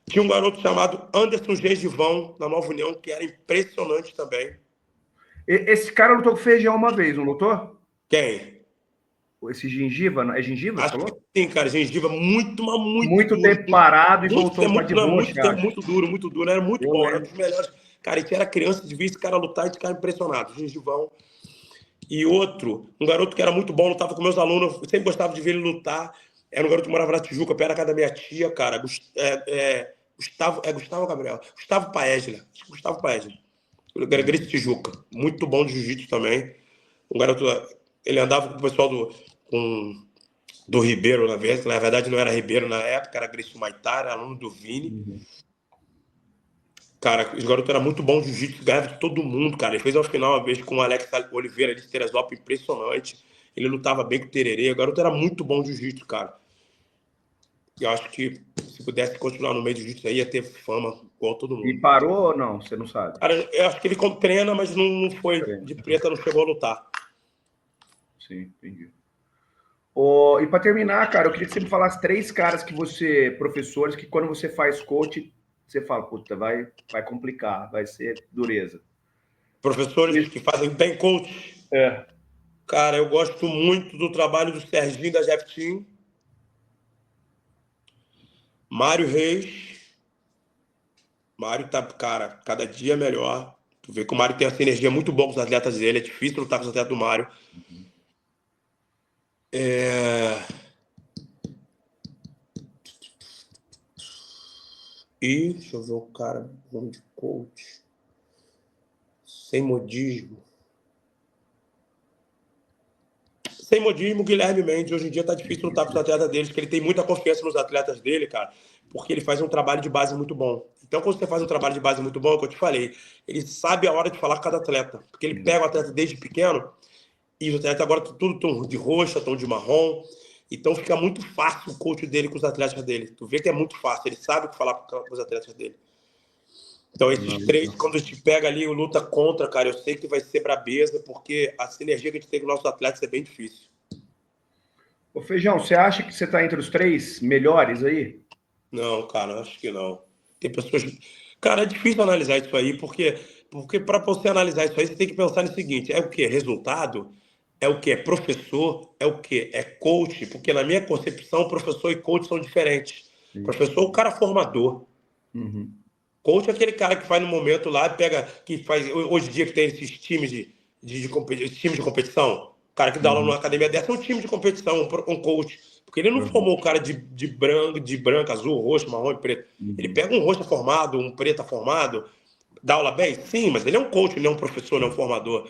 Tinha um garoto chamado Anderson Gengivão, na Nova União, que era impressionante também. Esse cara lutou com Feijão uma vez, não lutou? Quem? Esse Gengiva, é Gengiva? Acho que sim, cara. Gengiva muito duro, tempo parado e voltou para de boa. Muito duro. Era muito bom, era um dos melhores. Cara, a gente era criança, de ver esse cara lutar e ficar impressionado. Gengivão. E outro, um garoto que era muito bom, lutava com meus alunos, eu sempre gostava de ver ele lutar. Era um garoto que morava na Tijuca, perto da casa da minha tia, cara. Gustavo Gabriel. Gustavo Paesla. Acho que Gustavo Paesla. O Gregorio Tijuca. Muito bom de jiu-jitsu também. Um garoto. Ele andava com o pessoal do Ribeiro, na verdade não era Ribeiro na época, era Grécio Maitar, aluno do Vini. Cara, esse garoto era muito bom de jiu-jitsu, ganhava de todo mundo, cara. Ele fez uma final uma vez com o Alex Oliveira de Teresópolis, impressionante. Ele lutava bem com o Tererê. O garoto era muito bom de jiu-jitsu, cara. Eu acho que se pudesse continuar no meio de jiu-jitsu aí, ia ter fama igual todo E mundo. parou ou não? Você não sabe? Cara, eu acho que ele treina, mas não foi de preta, não chegou a lutar. Sim, entendi. E para terminar, cara, eu queria que você me falasse 3 caras professores, que quando você faz coach, você fala, puta, vai complicar, vai ser dureza. Professores que fazem bem coach. É. Cara, eu gosto muito do trabalho do Serginho da Jeff Team. Mário Reis. Mário tá, cara, cada dia melhor. Tu vê que o Mário tem essa energia muito boa com os atletas dele. É difícil lutar com os atletas do Mário. E, deixa eu ver o cara, nome de coach. Sem modismo. Sem modismo, Guilherme Mendes. Hoje em dia tá difícil lutar com os atletas deles, porque ele tem muita confiança nos atletas dele, cara, porque ele faz um trabalho de base muito bom. Então, quando você faz um trabalho de base muito bom, é o que eu te falei, ele sabe a hora de falar com cada atleta, porque ele pega o atleta desde pequeno, e os atletas agora tudo estão de roxa, estão de marrom, então fica muito fácil o coach dele com os atletas dele. Tu vê que é muito fácil, ele sabe o que falar com os atletas dele. Então, esses 3, quando a gente pega ali o luta contra, cara, eu sei que vai ser brabeza, porque a sinergia que a gente tem com nossos atletas é bem difícil. Ô, Feijão, você acha que você está entre os 3 melhores aí? Não, cara, acho que não. Tem pessoas. Cara, é difícil analisar isso aí, porque para você analisar isso aí, você tem que pensar no seguinte: é o quê? Resultado? É o quê? É professor? É o quê? É coach? Porque na minha concepção, professor e coach são diferentes. Sim. Professor é o cara formador. Coach é aquele cara que faz no momento lá, que faz. Hoje em dia que tem esses times times de competição, o cara que dá aula numa academia dessa é um time de competição, um coach. Porque ele não formou o cara de branco, azul, roxo, marrom e preto. Ele pega um roxo formado, um preto formado, dá aula bem? Sim, mas ele é um coach, ele é um professor, ele é um formador.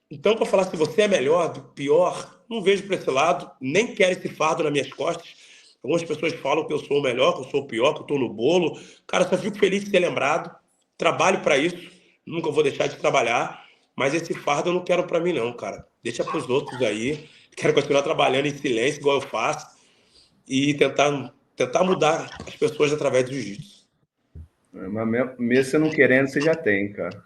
Então, para falar se você é melhor, pior, não vejo para esse lado, nem quero esse fardo nas minhas costas. Algumas pessoas falam que eu sou o melhor, que eu sou o pior, que eu estou no bolo. Cara, só fico feliz de ser lembrado. Trabalho para isso, nunca vou deixar de trabalhar. Mas esse fardo eu não quero para mim, não, cara. Deixa para os outros aí. Quero continuar trabalhando em silêncio, igual eu faço, e tentar mudar as pessoas através do jiu-jitsu. Mas mesmo você não querendo, você já tem, cara.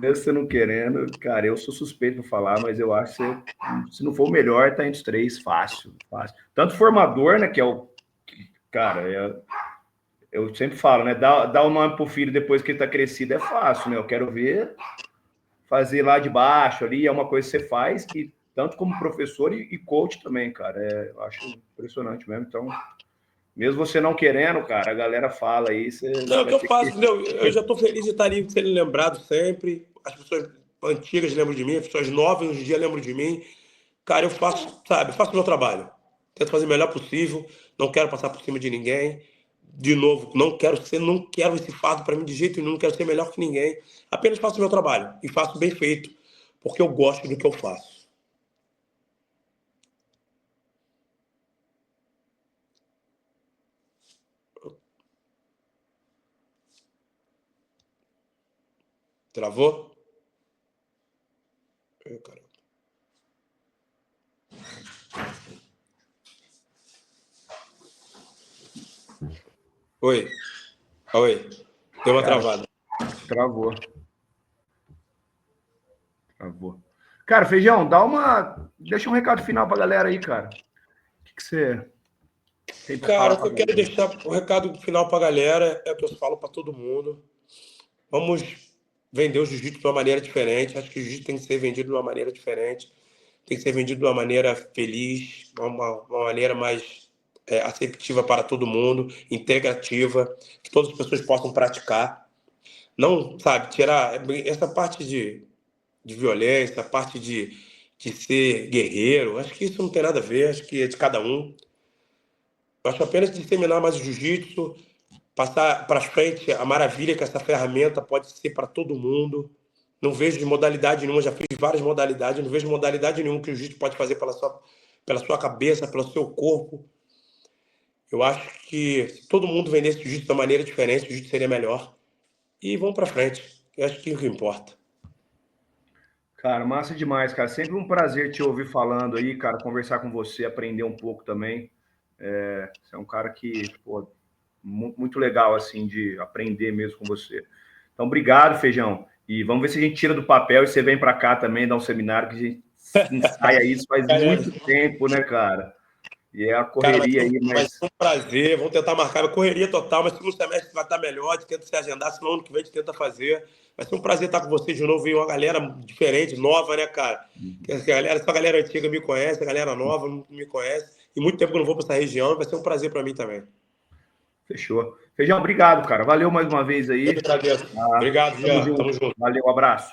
Mesmo você não querendo, cara, eu sou suspeito para falar, mas eu acho que se não for o melhor, tá entre os 3, fácil, fácil. Tanto formador, né, que é o... Cara, eu sempre falo, né, dar o nome pro filho depois que ele tá crescido é fácil, né? Eu quero ver fazer lá de baixo ali, é uma coisa que você faz, que tanto como professor e coach também, cara. Eu acho impressionante mesmo. Então, mesmo você não querendo, cara, a galera fala aí. Não, o que eu faço, entendeu? Eu já estou feliz de estar ali sendo lembrado sempre. As pessoas antigas lembram de mim, as pessoas novas hoje em dia lembram de mim. Cara, eu faço, sabe, faço o meu trabalho. Tento fazer o melhor possível, não quero passar por cima de ninguém. De novo, não quero esse fardo para mim de jeito nenhum, não quero ser melhor que ninguém. Apenas faço o meu trabalho e faço bem feito, porque eu gosto do que eu faço. Travou? Caramba. Oi. Oi. Deu uma travada. Travou. Cara, Feijão, deixa um recado final pra galera aí, cara. O que você tem pra falar? Cara, o que eu quero deixar o recado final pra galera é o que eu falo pra todo mundo. Vamos vender o jiu-jitsu de uma maneira diferente. Acho que o jiu-jitsu tem que ser vendido de uma maneira diferente. Tem que ser vendido de uma maneira feliz, uma maneira mais assertiva para todo mundo, integrativa, que todas as pessoas possam praticar. Não, sabe, tirar essa parte de violência, a parte de ser guerreiro. Acho que isso não tem nada a ver, acho que é de cada um. Eu acho apenas disseminar mais o jiu-jitsu, passar para frente a maravilha que essa ferramenta pode ser para todo mundo. Não vejo de modalidade nenhuma, já fiz várias modalidades, não vejo modalidade nenhuma que o jiu-jitsu pode fazer pela sua cabeça, pelo seu corpo. Eu acho que se todo mundo vendesse jiu-jitsu de uma maneira diferente, o jiu-jitsu seria melhor. E vamos para frente. Eu acho que é o que importa. Cara, massa demais, cara. Sempre um prazer te ouvir falando aí, cara, conversar com você, aprender um pouco também. Você é um cara que, pô, muito legal, assim, de aprender mesmo com você. Então, obrigado, Feijão. E vamos ver se a gente tira do papel e você vem para cá também, dar um seminário, que a gente ensaia isso faz muito tempo, né, cara? E é a correria aí, mas... Vai ser um prazer, vamos tentar marcar a correria total, mas segundo semestre vai estar melhor, a gente tenta se agendar, senão ano que vem a gente tenta fazer. Vai ser um prazer estar com vocês de novo, e uma galera diferente, nova, né, cara? Só a galera antiga me conhece, a galera nova não me conhece, e muito tempo que eu não vou para essa região, vai ser um prazer para mim também. Fechou. Feijão, obrigado, cara. Valeu mais uma vez aí. Eu que agradeço. Obrigado, Jean. Tamo junto. Valeu, abraço.